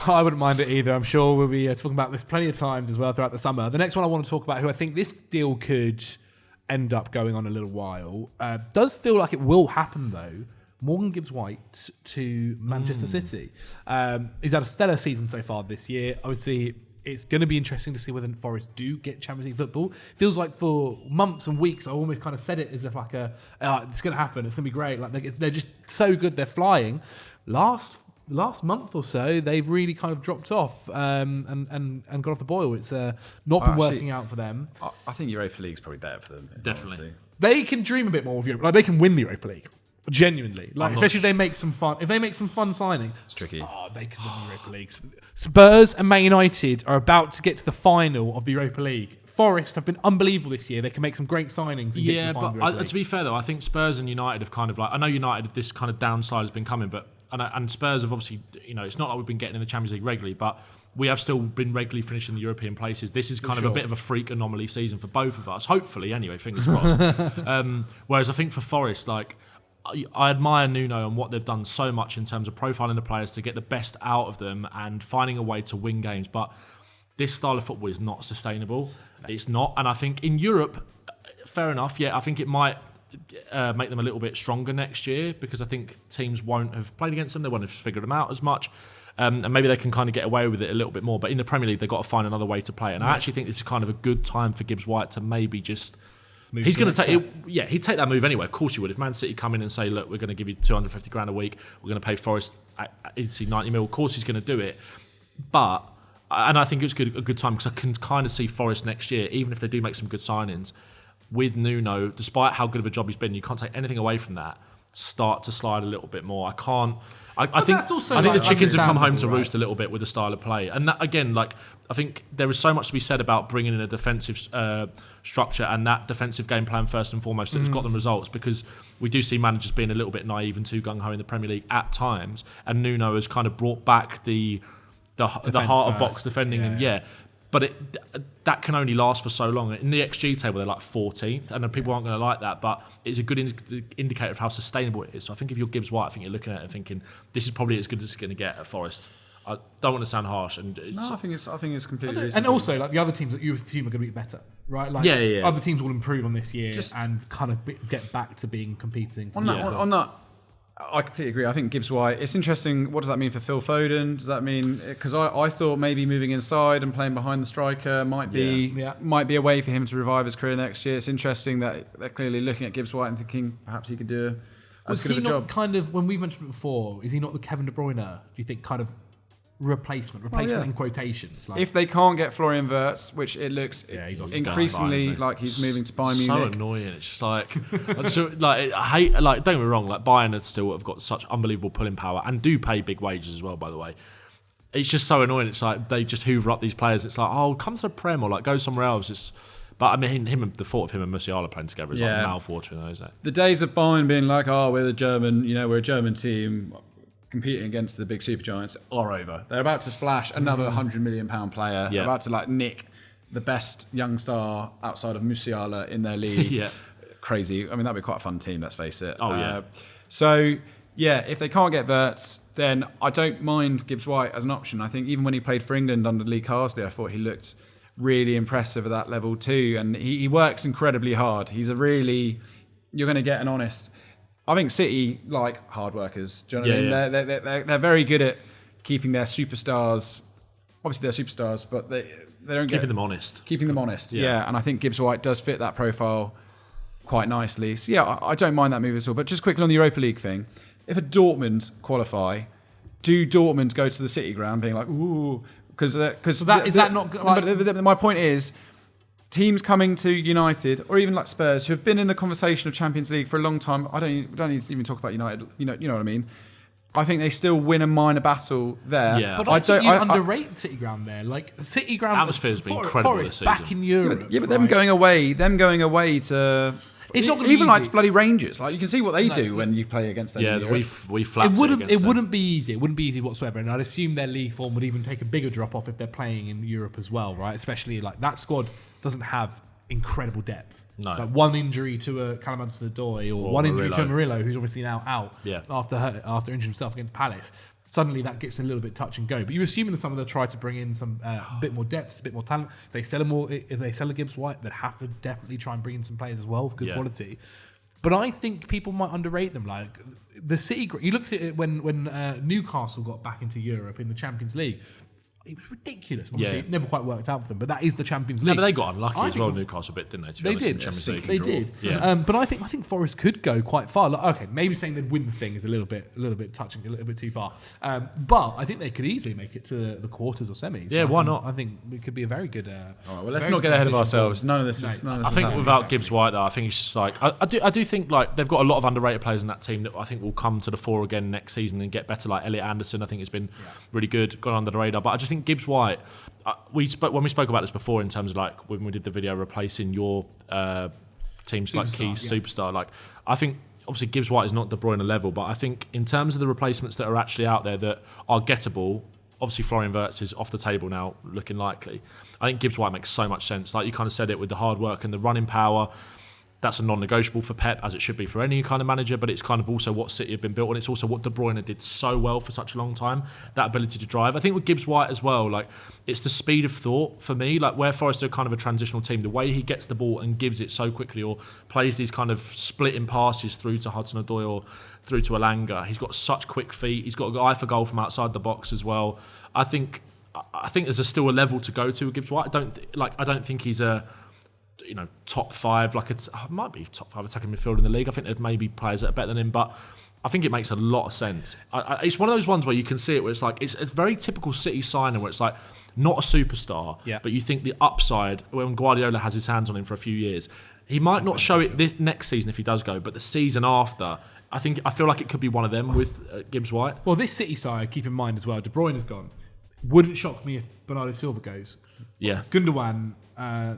I wouldn't mind it either. I'm sure we'll be talking about this plenty of times as well throughout the summer. The next one I want to talk about, who I think this deal could end up going on a little while, does feel like it will happen though. Morgan Gibbs-White to Manchester City. He's had a stellar season so far this year. Obviously, it's going to be interesting to see whether Forest do get Champions League football. Feels like for months and weeks, I almost kind of said it as if like it's going to happen. It's going to be great. Like they're just so good. They're flying. Last last month or so, they've really kind of dropped off and got off the boil. It's not been working out for them. I think Europa League's probably better for them. Definitely. Honestly. They can dream a bit more of Europe. Like, they can win the Europa League. Genuinely. Like, especially if they make some fun. If they make some fun signings. It's tricky. Oh, they can win the Europa League. Spurs and Man United are about to get to the final of the Europa League. Forest have been unbelievable this year. They can make some great signings. And get to the final of the Europa League. To be fair though, I think Spurs and United have kind of like, I know United, this kind of downslide has been coming, but and Spurs have obviously, it's not like we've been getting in the Champions League regularly, but we have still been regularly finishing the European places. This is kind of a bit of a freak anomaly season for both of us. Hopefully, anyway, fingers crossed. Whereas I think for Forest, like, I admire Nuno and what they've done so much in terms of profiling the players to get the best out of them and finding a way to win games. But this style of football is not sustainable. It's not. And I think in Europe, fair enough, I think it might make them a little bit stronger next year because I think teams won't have played against them. They won't have figured them out as much. And maybe they can kind of get away with it a little bit more. But in the Premier League, they've got to find another way to play. And I actually think this is kind of a good time for Gibbs-White to maybe just... He's going to take it. Yeah, he'd take that move anyway. Of course he would. If Man City come in and say, look, we're going to give you 250 grand a week, we're going to pay Forest 90 mil, of course he's going to do it. But, and I think it's a good time because I can kind of see Forest next year, even if they do make some good signings, with Nuno, despite how good of a job he's been, you can't take anything away from that, start to slide a little bit more. I think the chickens have come home to roost a little bit with the style of play. And that, again, like, I think there is so much to be said about bringing in a defensive structure and that defensive game plan first and foremost that has got them results, because we do see managers being a little bit naive and too gung-ho in the Premier League at times, and Nuno has kind of brought back the heart of box defending. But that can only last for so long. In the XG table, they're like 14th, and people aren't going to like that, but it's a good indicator of how sustainable it is. So I think if you're Gibbs-White, I think you're looking at it and thinking, this is probably as good as it's going to get at Forest. I don't want to sound harsh. I think it's completely reasonable. And also, like, the other teams that you assume are going to be better, right? Like, other teams will improve on this year and kind of get back to being competing. On that, I completely agree. I think Gibbs-White, it's interesting. What does that mean for Phil Foden? Does that mean, because I thought maybe moving inside and playing behind the striker might be a way for him to revive his career next year. It's interesting that they're clearly looking at Gibbs-White and thinking perhaps he could do as good of a job. Kind of, when we mentioned it before, is he not the Kevin De Bruyne? Do you think kind of replacement in quotations? Like, if they can't get Florian Wirtz, which it looks increasingly like he's moving to Bayern Munich. So annoying. It's just like, I hate, like, don't get me wrong, like, Bayern still have got such unbelievable pulling power and do pay big wages as well, by the way. It's just so annoying. It's like they just hoover up these players. It's like, oh, come to the Prem or like go somewhere else. But I mean, the thought of him and Musiala playing together is like mouth-watering, though, isn't it? The days of Bayern being like, oh, we're a German team competing against the big super giants are over. They're about to splash another £100 million player. They're about to like nick the best young star outside of Musiala in their league. Crazy. I mean, that'd be quite a fun team, let's face it. So if they can't get Wirtz, then I don't mind Gibbs-White as an option. I think even when he played for England under Lee Carsley, I thought he looked really impressive at that level too. And he works incredibly hard. You're going to get an honest... I think City like hard workers. Do you know what I mean? They're very good at keeping their superstars. Obviously, they're superstars, but they don't keeping them honest. Keeping them honest. And I think Gibbs-White does fit that profile quite nicely. So I don't mind that move at all. But just quickly on the Europa League thing, if a Dortmund qualify, do Dortmund go to the City ground being like, ooh, because my point is, teams coming to United or even like Spurs who have been in the conversation of Champions League for a long time. I don't need to even talk about United. You know what I mean. I think they still win a minor battle there. Yeah. But I think you underrate City Ground there. Like, City Ground atmosphere's been incredible this season. Back in Europe. But them going away to. It's not even like to bloody Rangers. Like, you can see what they do when you play against them. Yeah, we flapped it wouldn't be easy. It wouldn't be easy whatsoever. And I'd assume their league form would even take a bigger drop off if they're playing in Europe as well, right? Especially like that squad doesn't have incredible depth. No. Like one injury to a Callum Hudson-Odoi or one injury to a Murillo, who's obviously now out after injuring himself against Palace. Suddenly that gets a little bit touch and go. But you're assuming that some of them try to bring in some bit more depth, a bit more talent. If they sell a Gibbs-White, they'd have to definitely try and bring in some players as well of good quality. But I think people might underrate them. Like the City, you looked at it when Newcastle got back into Europe in the Champions League. it was ridiculous. Obviously, it never quite worked out for them, but that is the Champions League. No, but they got unlucky as well, Newcastle, a bit, didn't they? To be honest, did. in the Champions League. They did. Yeah. But I think Forest could go quite far. Like, okay, maybe saying they'd win the thing is a little bit touching, a little bit too far. But I think they could easily make it to the quarters or semis. Yeah, why not? I think it could be a very good. All right, well, let's not get ahead of ourselves. None of this is. I think without Gibbs-White, though, I think it's just like I do think like they've got a lot of underrated players in that team that I think will come to the fore again next season and get better. Like Elliott Anderson, I think has been really good, gone under the radar. But I just think Gibbs-White. When we spoke about this before in terms of like when we did the video replacing your team's like key superstar, like I think obviously Gibbs-White is not De Bruyne level, but I think in terms of the replacements that are actually out there that are gettable, obviously Florian Wirtz is off the table now, looking likely. I think Gibbs-White makes so much sense. Like you kind of said it with the hard work and the running power. That's a non-negotiable for Pep, as it should be for any kind of manager, but it's kind of also what City have been built on. It's also what De Bruyne did so well for such a long time, that ability to drive. I think with Gibbs-White as well, like it's the speed of thought for me, like where Forest are kind of a transitional team, the way he gets the ball and gives it so quickly or plays these kind of splitting passes through to Hudson-Odoi or through to Elanga. He's got such quick feet. He's got an eye for goal from outside the box as well. I think there's still a level to go to with Gibbs-White. I don't think he's a top five, might be top five attacking midfield in the league. I think there's maybe players that are better than him, but I think it makes a lot of sense. It's one of those ones where you can see it where it's like, it's very typical City signing where it's like, not a superstar, but you think the upside, when Guardiola has his hands on him for a few years, he might not show it this next season if he does go, but the season after, I feel like it could be one of them with Gibbs-White. Well, this City side, keep in mind as well, De Bruyne has gone. Wouldn't shock me if Bernardo Silva goes. Yeah. Gundogan,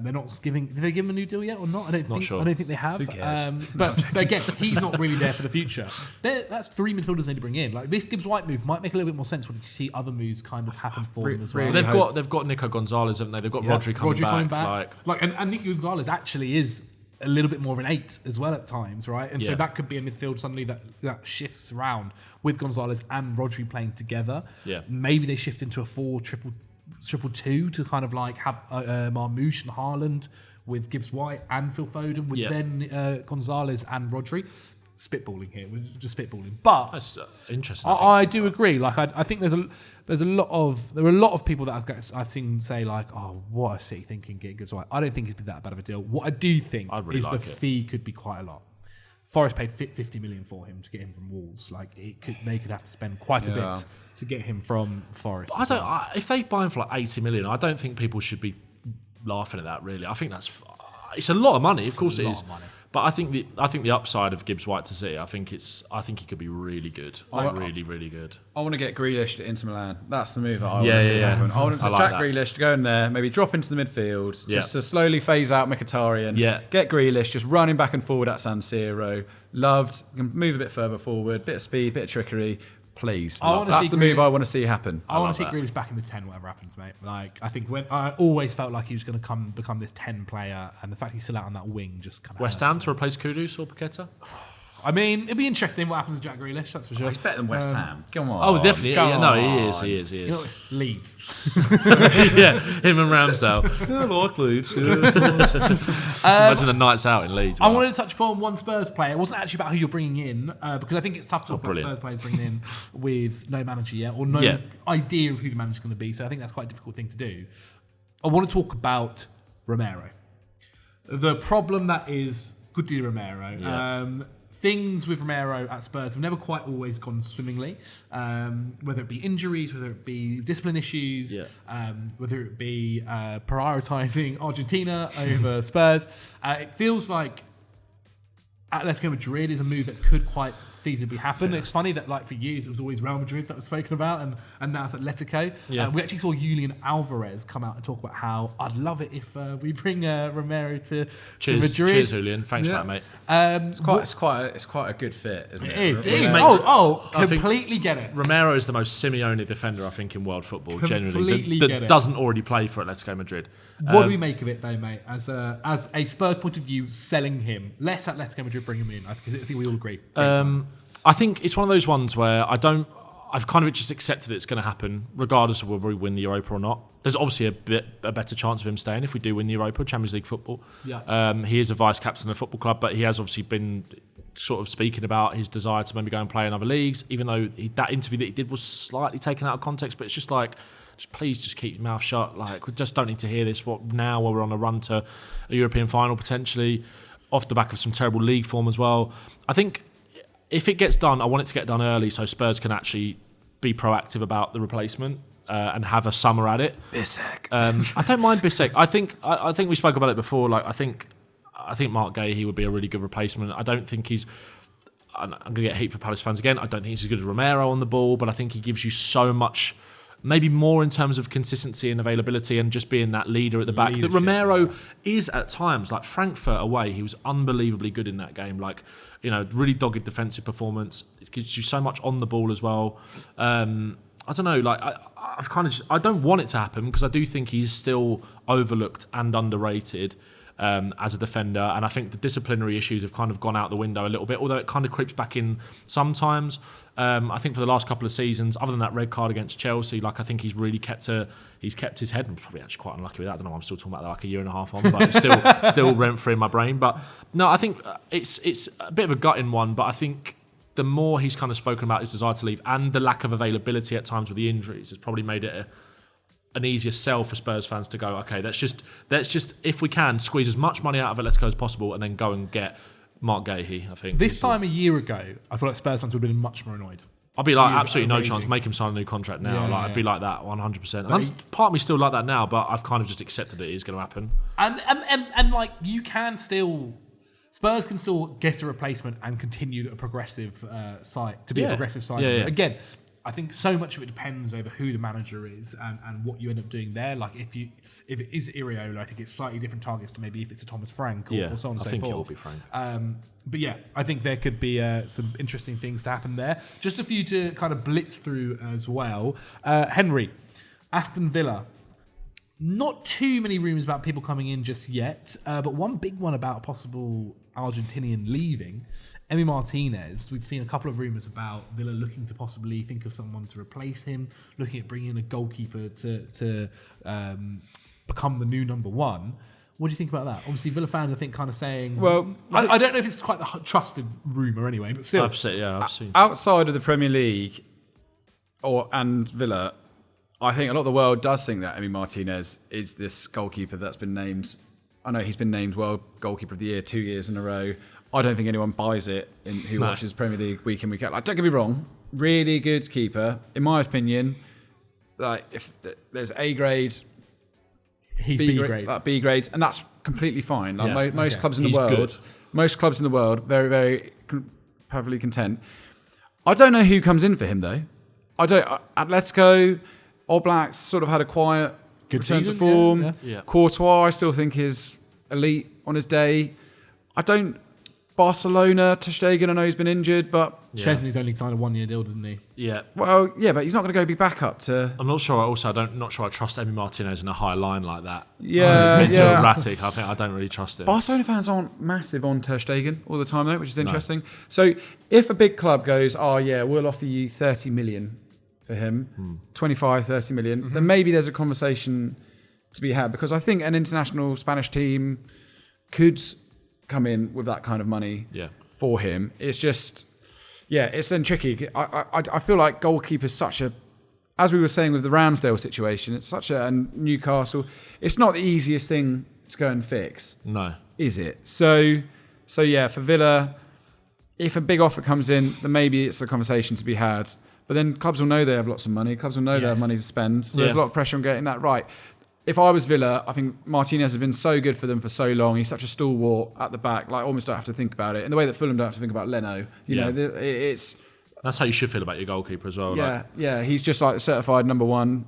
they're not giving. Did they give him a new deal yet or not? I don't think they have. Who cares? But again, he's not really there for the future. That's three midfielders they need to bring in. Like this Gibbs-White move might make a little bit more sense when you see other moves kind of happen for them as well. They've got Nico Gonzalez, haven't they? They've got Rodri coming back. And Nico Gonzalez actually is a little bit more of an 8 as well at times, right? And so that could be a midfield suddenly that shifts around with Gonzalez and Rodri playing together. Yeah. Maybe they shift into a 4-3-2 to kind of like have Marmoush and Haaland with Gibbs-White and Phil Foden with then Gonzalez and Rodri. Spitballing here, we're just spitballing, but that's interesting. I do agree. Like I think there are a lot of people that I've seen say like, oh, what a City thinking getting Gibbs-White. I don't think it's been that bad of a deal. What I do think is the fee could be quite a lot. Forest paid 50 million for him to get him from Wolves. Like they could have to spend quite a bit to get him from Forest. If they buy him for like 80 million, I don't think people should be laughing at that. Really, I think it's a lot of money. Of course, it is. But I think the upside of Gibbs-White to City, I think he could be really good, really, really good. I want to get Grealish to Inter Milan. That's the move that I want to see happen. I want Jack Grealish to go in there, maybe drop into the midfield, just to slowly phase out Mkhitaryan. Get Grealish just running back and forward at San Siro. Loved, can move a bit further forward, bit of speed, bit of trickery. Please, that's the move I want to see happen. I want to see Grealish back in the 10, whatever happens, mate. Like I think I always felt like he was going to become this 10 player, and the fact he's still out on that wing just kind of West Ham to replace Kudus or Paqueta. I mean, it'd be interesting what happens with Jack Grealish, that's for sure. He's better than West Ham. Come on. Oh, definitely. He is. You know, Leeds. Him and Ramsdale. I like Leeds. Imagine the nights out in Leeds. I wanted to touch upon one Spurs player. It wasn't actually about who you're bringing in, because I think it's tough to talk about Spurs players bringing in with no manager yet, or no idea of who the manager's going to be. So I think that's quite a difficult thing to do. I want to talk about Romero. The problem that is Guti Romero. Yeah. Things with Romero at Spurs have never quite always gone swimmingly, whether it be injuries, whether it be discipline issues, whether it be prioritising Argentina over Spurs. It feels like Atletico Madrid is a move that could quite feasibly happen. It's funny that like for years it was always Real Madrid that was spoken about, and now it's Atletico. We actually saw Julian Alvarez come out and talk about how I'd love it if we bring Romero to Madrid. Cheers, Julian. Thanks for that, mate. It's quite a good fit, isn't it? It is. Completely get it. Romero is the most Simeone defender I think in world football. Completely generally that doesn't already play for Atletico Madrid. What do we make of it though, mate? As a Spurs point of view, selling him, let Atletico Madrid bring him in. I think we all agree. I think it's one of those ones where I've kind of just accepted it's going to happen, regardless of whether we win the Europa or not. There's obviously a better chance of him staying if we do win the Europa, Champions League football. He is a vice captain of the football club, but he has obviously been sort of speaking about his desire to maybe go and play in other leagues, even though that interview that he did was slightly taken out of context. But it's just like, please just keep your mouth shut. Like, we just don't need to hear this. What now? While we're on a run to a European final potentially, off the back of some terrible league form as well. I think if it gets done, I want it to get done early so Spurs can actually be proactive about the replacement and have a summer at it. Bissek. I don't mind Bissek. I think we spoke about it before. Like, I think Mark Gahey would be a really good replacement. I don't think he's. I'm going to get heat for Palace fans again. I don't think he's as good as Romero on the ball, but I think he gives you so much, maybe more in terms of consistency and availability and just being that leader at the back. That Romero is at times. Like Frankfurt away, he was unbelievably good in that game. Like, really dogged defensive performance. It gives you so much on the ball as well. I don't know. Like I don't want it to happen because I do think he's still overlooked and underrated. As a defender, and I think the disciplinary issues have kind of gone out the window a little bit, although it kind of creeps back in sometimes. I think for the last couple of seasons, other than that red card against Chelsea, like I think he's really kept his head. I'm probably actually quite unlucky with that. I don't know why I'm still talking about that like a year and a half on, but it's still rent-free in my brain. But no, I think it's a bit of a gutting one, but I think the more he's kind of spoken about his desire to leave and the lack of availability at times with the injuries has probably made it an easier sell for Spurs fans to go, okay, let's just if we can squeeze as much money out of Atletico as possible and then go and get Mark Gahey. I think this time a year ago, I feel like Spurs fans would have been much more annoyed. I'd be like, absolutely no chance. Make him sign a new contract now. I'd be like that 100%. And part of me still like that now, but I've kind of just accepted it is going to happen. And like Spurs can still get a replacement and continue a progressive side to be a progressive side. Again, I think so much of it depends over who the manager is and what you end up doing there. Like if it is Iraola, I think it's slightly different targets to maybe if it's a Thomas Frank or so on and so forth. I think it will be Frank. But yeah, I think there could be some interesting things to happen there. Just a few to kind of blitz through as well. Henry, Aston Villa. Not too many rumours about people coming in just yet, but one big one about possible Argentinian leaving. Emi Martinez, we've seen a couple of rumours about Villa looking to possibly think of someone to replace him, looking at bringing in a goalkeeper to become the new number one. What do you think about that? Obviously, Villa fans, I think, kind of saying... Well, I don't know if it's quite the trusted rumour anyway, but still. I've seen outside of the Premier League and Villa, I think a lot of the world does think that Emi Martinez is this goalkeeper that's been named... I know he's been named World Goalkeeper of the Year 2 years in a row. I don't think anyone buys it who watches Premier League week in, week out. Like, don't get me wrong, really good keeper. In my opinion, like if there's A grade, he's B grade. B grade, and that's completely fine. Like most clubs in the world, very, very perfectly content. I don't know who comes in for him though. Atletico, All Blacks sort of had a quiet return to form. Yeah. Courtois, I still think is elite on his day. Barcelona, Ter Stegen, I know he's been injured, but... Chesney's only signed a 1-year deal, didn't he? Yeah. Well, yeah, but he's not going to go be back up to... I'm not sure. Also, not sure I trust Emi Martinez in a high line like that. Yeah, it's too erratic. I don't really trust him. Barcelona fans aren't massive on Ter Stegen all the time, though, which is interesting. No. So if a big club goes, we'll offer you 30 million for him, 25, 30 million, then maybe there's a conversation to be had, because I think an international Spanish team could come in with that kind of money for him. It's just, it's then tricky. I feel like goalkeeper's such a, as we were saying with the Ramsdale situation, it's such a, and Newcastle, it's not the easiest thing to go and fix. No. Is it? So yeah, for Villa, if a big offer comes in, then maybe it's a conversation to be had. But then clubs will know they have lots of money. Clubs will know they have money to spend. So there's a lot of pressure on getting that right. If I was Villa, I think Martinez has been so good for them for so long. He's such a stalwart at the back. Like, almost don't have to think about it. In the way that Fulham don't have to think about Leno. You know, it's... That's how you should feel about your goalkeeper as well. Yeah. He's just like the certified number one.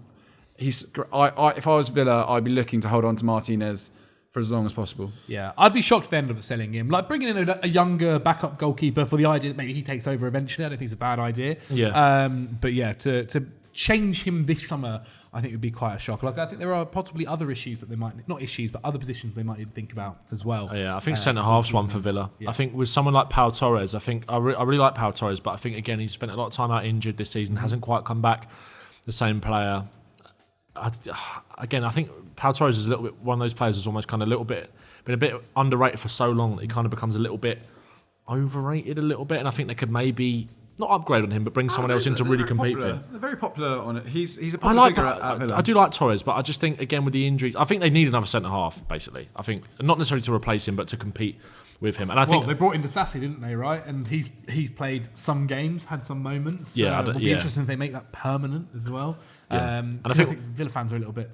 If I was Villa, I'd be looking to hold on to Martinez for as long as possible. Yeah, I'd be shocked if they ended up selling him. Like, bringing in a younger backup goalkeeper for the idea that maybe he takes over eventually, I don't think it's a bad idea. Yeah. But yeah, to change him this summer, I think it would be quite a shock. Like, I think there are possibly other issues that they might, not issues, but other positions they might need to think about as well. I think centre-half's one for Villa. Yeah. I think with someone like Pau Torres, I really like Pau Torres, but I think, again, he's spent a lot of time out injured this season, hasn't quite come back the same player. I think Pau Torres is a little bit one of those players who's almost kind of been a bit underrated for so long that he kind of becomes a little bit overrated a little bit, and I think they could maybe not upgrade on him, but bring someone else in to really compete for him. They're very popular on it. He's a popular figure at Villa. I do like Torres, but I just think, again, with the injuries, I think they need another centre-half, basically. I think, not necessarily to replace him, but to compete with him. And I think they brought in Disasi, didn't they, right? And he's played some games, had some moments. Yeah, it'll be interesting if they make that permanent as well. Yeah. And I think Villa fans are a little bit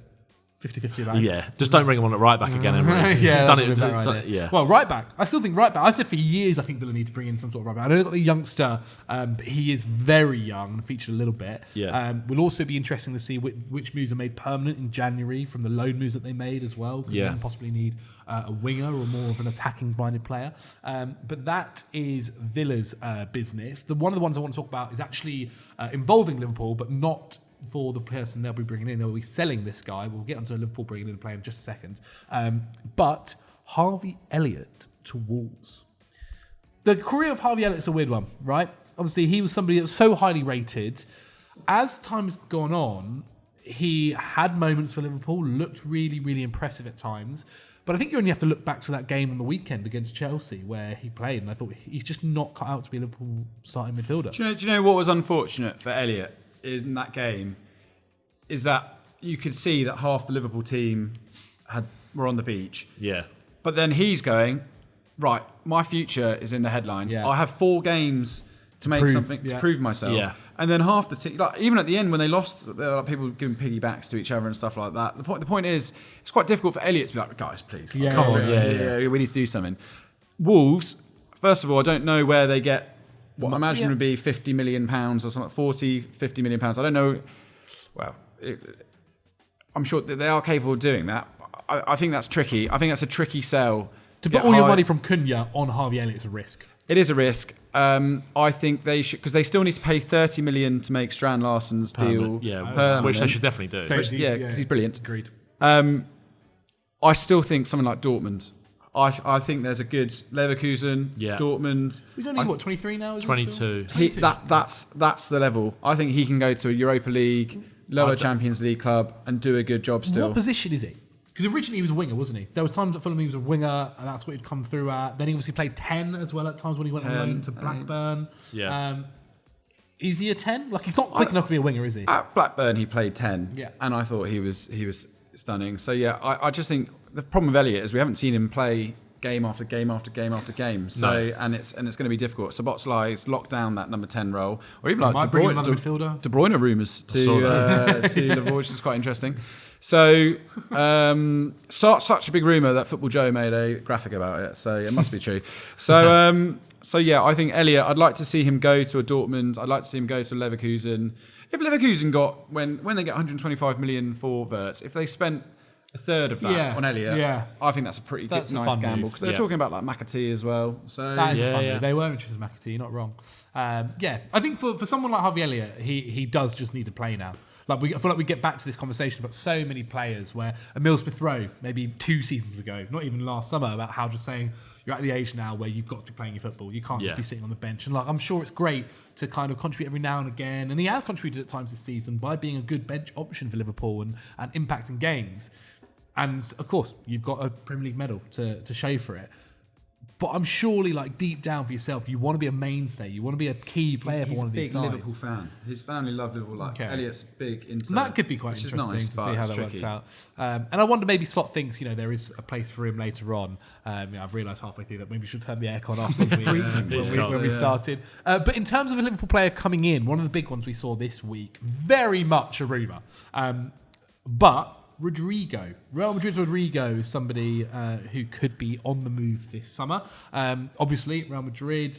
50-50 about it. Yeah, just don't bring him on at right back again, Emery. Yeah. Well, right back. I still think right back. I said for years I think Villa need to bring in some sort of right back. I know they've got the youngster, but he is very young and featured a little bit. Yeah. Will also be interesting to see which moves are made permanent in January from the loan moves that they made as well. Could then possibly need a winger or more of an attacking-minded player. But that is Villa's business. One of the ones I want to talk about is actually involving Liverpool, but not for the person they'll be bringing in. They'll be selling this guy. We'll get onto Liverpool bringing in a player in just a second. But Harvey Elliott to Wolves. The career of Harvey Elliott is a weird one, right? Obviously, he was somebody that was so highly rated. As time has gone on, he had moments for Liverpool, looked really, really impressive at times. But I think you only have to look back to that game on the weekend against Chelsea where he played, and I thought he's just not cut out to be a Liverpool starting midfielder. Do you know what was unfortunate for Elliott in that game is that you could see that half the Liverpool team were on the beach. Yeah. But then he's going, right, my future is in the headlines. Yeah. I have 4 games to make something to prove myself. Yeah. And then half the team, like, even at the end when they lost, there were like people giving piggybacks to each other and stuff like that. The point is, it's quite difficult for Elliott to be like, guys, please, come on, we need to do something. Wolves, first of all, I don't know where they get what I imagine would be £50 million or something, 40, £50 million. I don't know. Well, I'm sure that they are capable of doing that. I think that's tricky. I think that's a tricky sell. To put all your money from Cunha on Harvey Elliott is a risk. It is a risk. I think they should, because they still need to pay $30 million to make Strand Larsen's deal. Yeah, which they should definitely do. Because he's brilliant. Agreed. I still think something like Dortmund. I think there's a good Leverkusen, Dortmund. He's only 23 now. 22. That's the level. I think he can go to a Europa League, lower Champions League club, and do a good job still. What position is he? Because originally he was a winger, wasn't he? There were times at Fulham he was a winger, and that's what he'd come through at. Then he obviously played 10 as well at times when he went on loan to Blackburn. Is he a 10? Like, he's not quick enough to be a winger, is he? At Blackburn, he played 10, and I thought he was stunning. So I just think the problem with Elliott is we haven't seen him play game after game after game after game. So and it's going to be difficult. Soboslai's locked down that number 10 role, or even like De Bruyne rumours to Liverpool, which is quite interesting. So such a big rumour that Football Joe made a graphic about it. So it must be true. So yeah, I think Elliott, I'd like to see him go to a Dortmund. I'd like to see him go to Leverkusen. If Leverkusen got, when they get 125 million for Wirtz, if they spent a third of that on Elliott, I think that's a pretty nice gamble. Because they're talking about like McAtee as well. So that is a fun move. They were interested in McAtee, you're not wrong. I think for someone like Harvey Elliott, he does just need to play now. I feel like we get back to this conversation about so many players where Emile Smith-Rowe, maybe 2 seasons ago, not even last summer, about how just saying you're at the age now where you've got to be playing your football. You can't just be sitting on the bench. And I'm sure it's great to kind of contribute every now and again. And he has contributed at times this season by being a good bench option for Liverpool and impacting games. And of course, you've got a Premier League medal to show for it. But I'm surely, deep down for yourself, you want to be a mainstay. You want to be a key player for one of these sides. He's a big Liverpool fan. His family love Liverpool. Elliott's big into and that could be quite interesting to see how that works out. And I wonder, maybe Slot thinks, there is a place for him later on. I've realised halfway through that maybe we should turn the aircon off when we started. But in terms of a Liverpool player coming in, one of the big ones we saw this week, very much a rumour. But Rodrygo. Real Madrid's Rodrygo is somebody who could be on the move this summer. Obviously, Real Madrid,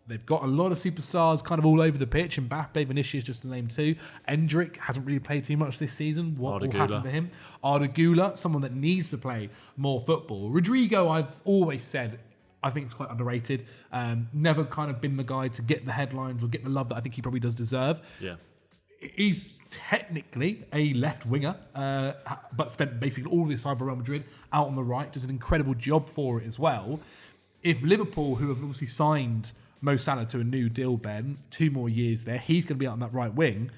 they've got a lot of superstars kind of all over the pitch. Mbappe, Vinicius, just to name 2. Endrick hasn't really played too much this season. What will happen to him? Arda Güler, someone that needs to play more football. Rodrygo, I've always said, I think it's quite underrated. Never kind of been the guy to get the headlines or get the love that I think he probably does deserve. Yeah. He's technically a left winger, but spent basically all this time for Real Madrid out on the right. Does an incredible job for it as well. If Liverpool, who have obviously signed Mo Salah to a new deal, Ben, 2 more years there, he's going to be out on that right wing.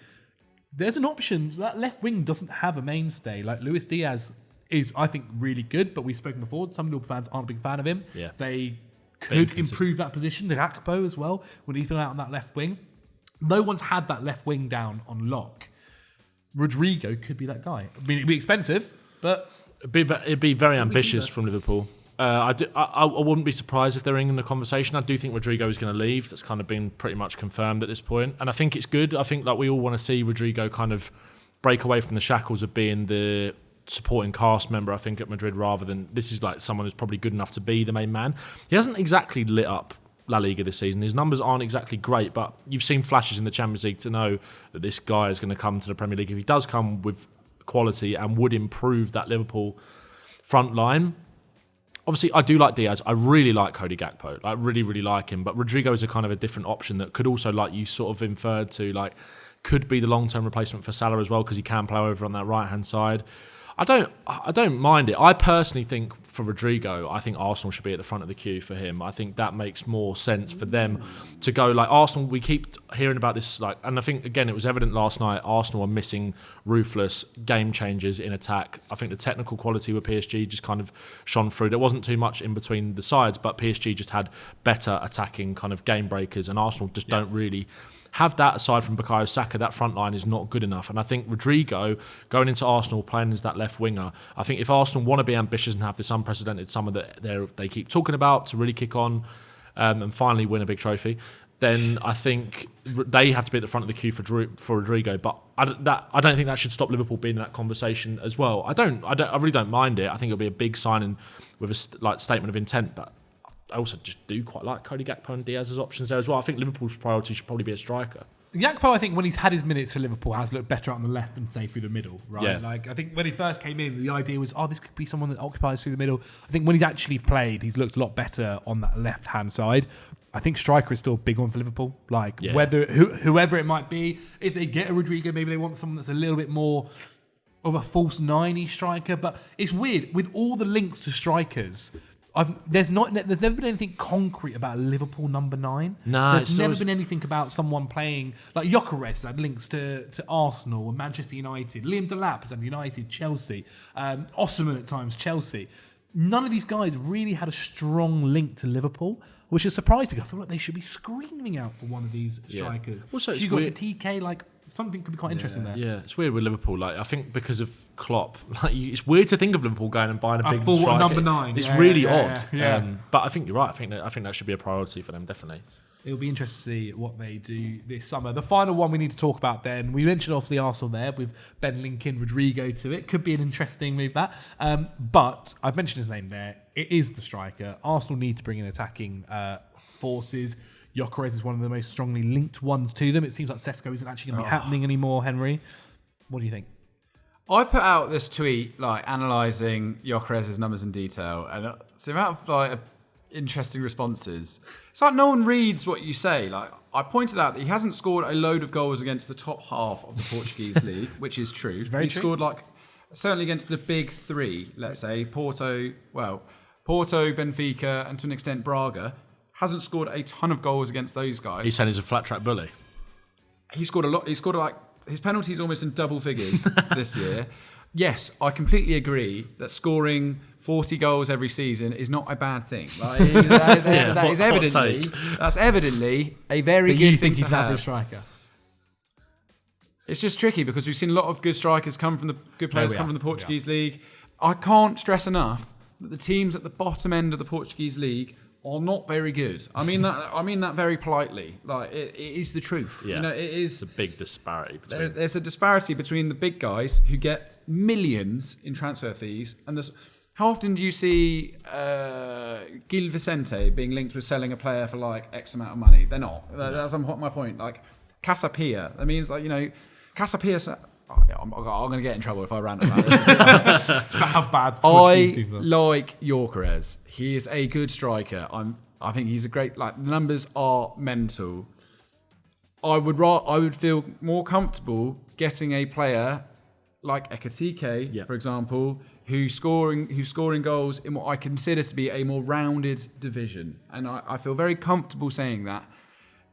There's an option. So that left wing doesn't have a mainstay. Like Luis Diaz is, I think, really good, but we've spoken before. Some Liverpool fans aren't a big fan of him. Yeah. They could improve that position. Gakpo as well, when he's been out on that left wing. no one's had that left wing down on lock. Rodrygo could be that guy. I mean, it'd be expensive, but it'd be very ambitious from Liverpool. I wouldn't be surprised if they're in the conversation. I do think Rodrygo is going to leave. That's kind of been pretty much confirmed at this point. And I think it's good. I think we all want to see Rodrygo kind of break away from the shackles of being the supporting cast member, I think, at Madrid, rather than this is someone who's probably good enough to be the main man. He hasn't exactly lit up La Liga this season. His numbers aren't exactly great, but you've seen flashes in the Champions League to know that this guy is going to come to the Premier League. If he does come with quality and would improve that Liverpool front line. Obviously, I do like Diaz. I really like Cody Gakpo. I really, really like him. But Rodrygo is a kind of a different option that could also, like you sort of inferred to, could be the long-term replacement for Salah as well, because he can play over on that right-hand side. I don't mind it. I personally think for Rodrygo, I think Arsenal should be at the front of the queue for him. I think that makes more sense for them to go Arsenal. We keep hearing about this, and I think again it was evident last night. Arsenal are missing ruthless game changers in attack. I think the technical quality with PSG just kind of shone through. There wasn't too much in between the sides, but PSG just had better attacking kind of game breakers, and Arsenal just don't really have that. Aside from Bukayo Saka, that front line is not good enough. And I think Rodrygo going into Arsenal playing as that left winger, I think if Arsenal want to be ambitious and have this unprecedented summer that they keep talking about to really kick on and finally win a big trophy, then I think they have to be at the front of the queue for Rodrygo. But I don't think that should stop Liverpool being in that conversation as well. I really don't mind it. I think it'll be a big signing with a statement of intent, but I also just do quite like Cody Gakpo and Diaz as options there as well. I think Liverpool's priority should probably be a striker. Gakpo, I think, when he's had his minutes for Liverpool, has looked better on the left than, say, through the middle, right? Yeah. I think when he first came in, the idea was, this could be someone that occupies through the middle. I think when he's actually played, he's looked a lot better on that left-hand side. I think striker is still a big one for Liverpool. Whether whoever it might be, if they get a Rodrygo, maybe they want someone that's a little bit more of a false 9-y striker. But it's weird, with all the links to strikers, there's never been anything concrete about a Liverpool number 9. No, there's never been anything about someone playing like Gyökeres had links to Arsenal and Manchester United. Liam Djellab has had United, Chelsea, Osimhen at times Chelsea. None of these guys really had a strong link to Liverpool, which is surprising because I feel like they should be screaming out for one of these strikers. Also, you've got a TK, something could be quite interesting there. Yeah, it's weird with Liverpool. I think because of Klopp, it's weird to think of Liverpool going and buying a big striker. Number 9. It's really odd. Yeah. But I think you're right. I think that should be a priority for them, definitely. It'll be interesting to see what they do this summer. The final one we need to talk about then, we mentioned off the Arsenal there with Ben linking Rodrygo to it. Could be an interesting move, that. But I've mentioned his name there. It is the striker. Arsenal need to bring in attacking forces. Gyökeres is one of the most strongly linked ones to them. It seems like Sesko isn't actually going to be happening anymore, Henry. What do you think? I put out this tweet analysing Gyökeres' numbers in detail, and it's the amount of interesting responses. It's like no one reads what you say. I pointed out that he hasn't scored a load of goals against the top half of the Portuguese league, which is true. He scored certainly against the big 3, let's say Porto, Benfica, and to an extent Braga. Hasn't scored a ton of goals against those guys. He's saying he's a flat track bully. He scored a lot. He scored his penalties almost in double figures this year. Yes, I completely agree that scoring 40 goals every season is not a bad thing. That's evidently a very good thing to have. You think he's an average striker? It's just tricky because we've seen a lot of good strikers come from the Portuguese league. I can't stress enough that the teams at the bottom end of the Portuguese league are not very good. I mean that very politely. It is the truth. Yeah. It is. It's a big disparity. There's a disparity between the big guys who get millions in transfer fees and there's. How often do you see Gil Vicente being linked with selling a player for X amount of money? They're not. That's my point. Casapia. That means Casapia. I'm going to get in trouble if I rant about this. How bad I like Gyökeres. He is a good striker. I think he's a great. The numbers are mental. I would feel more comfortable getting a player like Ekatike, for example, who's scoring goals in what I consider to be a more rounded division, and I feel very comfortable saying that.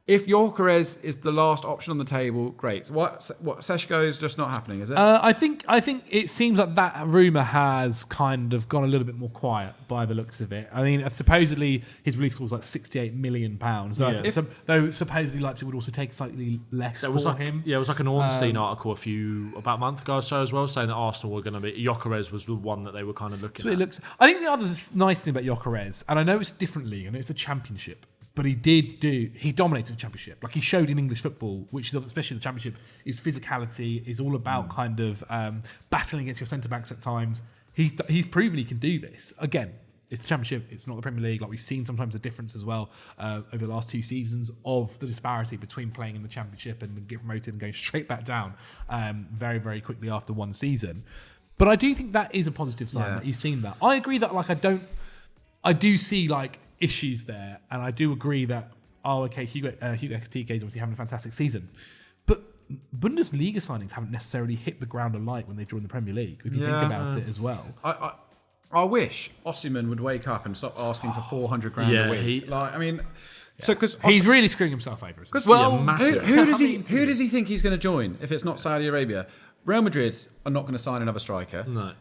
If Gyökeres is the last option on the table, great. What Seshko is just not happening, is it? I think it seems like that rumour has kind of gone a little bit more quiet by the looks of it. I mean, supposedly his release clause was like £68 million. Though supposedly Leipzig would also take slightly less for him. Yeah, it was like an Ornstein article about a month ago or so as well, saying that Arsenal were going to be... Gyökeres was the one that they were kind of looking at. I think the other nice thing about Gyökeres, and I know it's a different league, I know it's a championship, but he dominated the championship. Like he showed in English football, which is especially the championship, is physicality, is all about kind of battling against your centre-backs at times. He's proven he can do this. Again, it's the championship, it's not the Premier League. Like we've seen sometimes the difference as well over the last 2 seasons of the disparity between playing in the championship and getting promoted and going straight back down very, very quickly after one season. But I do think that is a positive sign that you've seen that. I agree that I do see like issues there, and I do agree that Hugo Ekitike is obviously having a fantastic season, but Bundesliga signings haven't necessarily hit the ground alight when they join the Premier League. If you think about it as well, I wish Osimhen would wake up and stop asking for 400 grand a week. Because he's really screwing himself over. Who does he think he's going to join if it's not Saudi Arabia? Real Madrid are not going to sign another striker. No.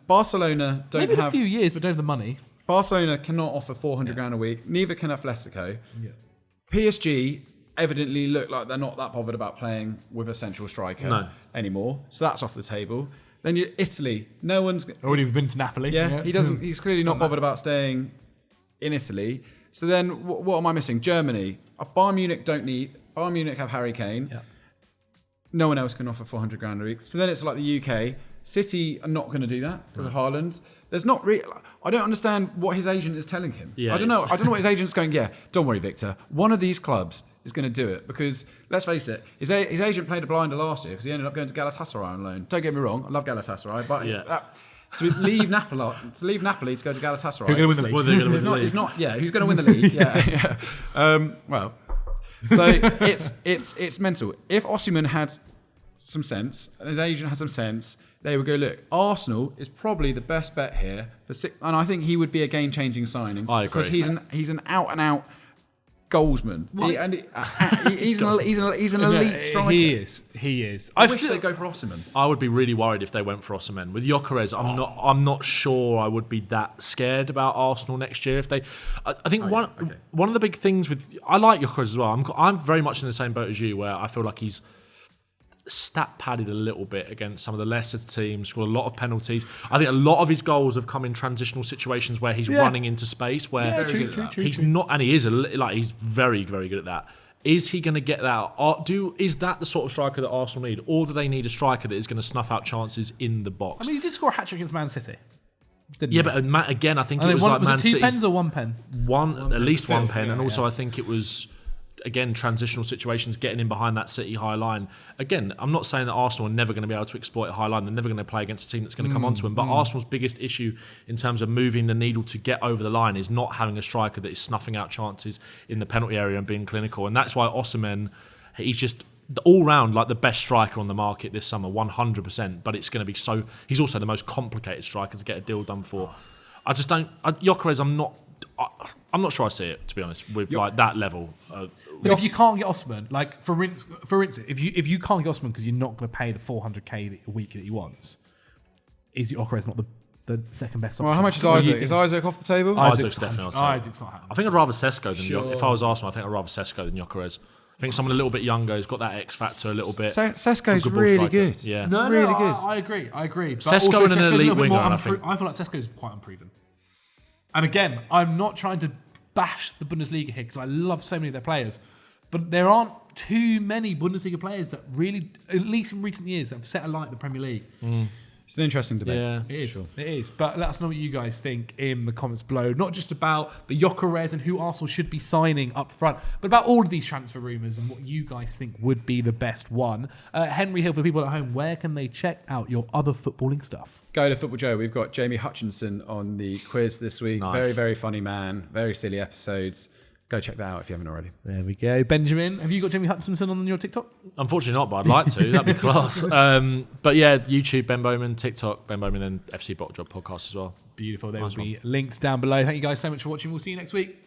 Barcelona don't maybe have a few years, but don't have the money. Barcelona cannot offer 400 grand a week. Neither can Atletico. Yeah. PSG evidently look like they're not that bothered about playing with a central striker anymore. So that's off the table. Then Italy. No one's already been to Napoli. Yeah, he doesn't. He's clearly not bothered about staying in Italy. So then, what am I missing? Germany. Bayern Munich have Harry Kane. Yeah. No one else can offer 400 grand a week. So then it's like the UK. City are not going to do that with Haaland. There's not really. I don't understand what his agent is telling him. Yeah, I don't know what his agent's going. Yeah, don't worry, Victor. One of these clubs is going to do it because let's face it, his agent played a blinder last year because he ended up going to Galatasaray on loan. Don't get me wrong, I love Galatasaray, but to leave Napoli to go to Galatasaray. Who's going to win the league? Well, they're going to win the league. He's not. Yeah, who's going to win the league? Yeah. Well, so it's mental. If Osimhen had some sense and his agent had some sense, they would go, look, Arsenal is probably the best bet here for and I think he would be a game-changing signing. I agree. Because he's an out-and-out goalsman. He's an elite striker. He is. I wish they'd go for Osimhen. I would be really worried if they went for Osimhen. With Gyökeres, I'm not sure I would be that scared about Arsenal next year if they. I think one of the big things I like Gyökeres as well. I'm very much in the same boat as you, where I feel like he's stat padded a little bit against some of the lesser teams, scored a lot of penalties. I think a lot of his goals have come in transitional situations where he's running into space where he's not, and he is he's very, very good at that. Is he going to get that? Is that the sort of striker that Arsenal need, or do they need a striker that is going to snuff out chances in the box? I mean, he did score a hat-trick against Man City. But again, I think it was like Man City. 2 pens or 1 pen? At least one pen, and also I think it was. Again, transitional situations, getting in behind that City high line. Again, I'm not saying that Arsenal are never going to be able to exploit a high line. They're never going to play against a team that's going to come onto them. But Arsenal's biggest issue in terms of moving the needle to get over the line is not having a striker that is snuffing out chances in the penalty area and being clinical. And that's why Osimhen, he's just all round like the best striker on the market this summer, 100%. But it's going to be so. He's also the most complicated striker to get a deal done for. I just don't. Gyökeres, I'm not sure I see it, to be honest, with like that level. But if you can't get Osimhen, like for instance, if you can't get Osimhen because you're not going to pay the 400k a week that he wants, is Gyökeres not the second best option? Well, how much is Isaac? Is Isaac off the table? Isaac's definitely on the table. Isaac's not happening. I think I'd rather Sesko than if I was Arsenal, I think I'd rather Sesko than Gyökeres. I think someone a little bit younger has got that X factor a little bit. Sesko's really good. Yeah, really good. I agree. Sesko and an elite winger, I think. I feel like Sesko's quite unproven. And again, I'm not trying to bash the Bundesliga here because I love so many of their players, but there aren't too many Bundesliga players that really, at least in recent years, have set alight the Premier League. It's an interesting debate. Yeah, it is. Sure. It is. But let us know what you guys think in the comments below. Not just about the Gyökeres and who Arsenal should be signing up front, but about all of these transfer rumours and what you guys think would be the best one. Henry Hill, for people at home, where can they check out your other footballing stuff? Go to Football Joe. We've got Jamie Hutchinson on the quiz this week. Nice. Very, very funny man. Very silly episodes. Go check that out if you haven't already. There we go. Benjamin, have you got Jamie Hutchinson on your TikTok? Unfortunately not, but I'd like to. That'd be class. But yeah, YouTube, Ben Bowman, TikTok, Ben Bowman, and FC Bot Job podcast as well. Beautiful. They will be linked down below. Thank you guys so much for watching. We'll see you next week.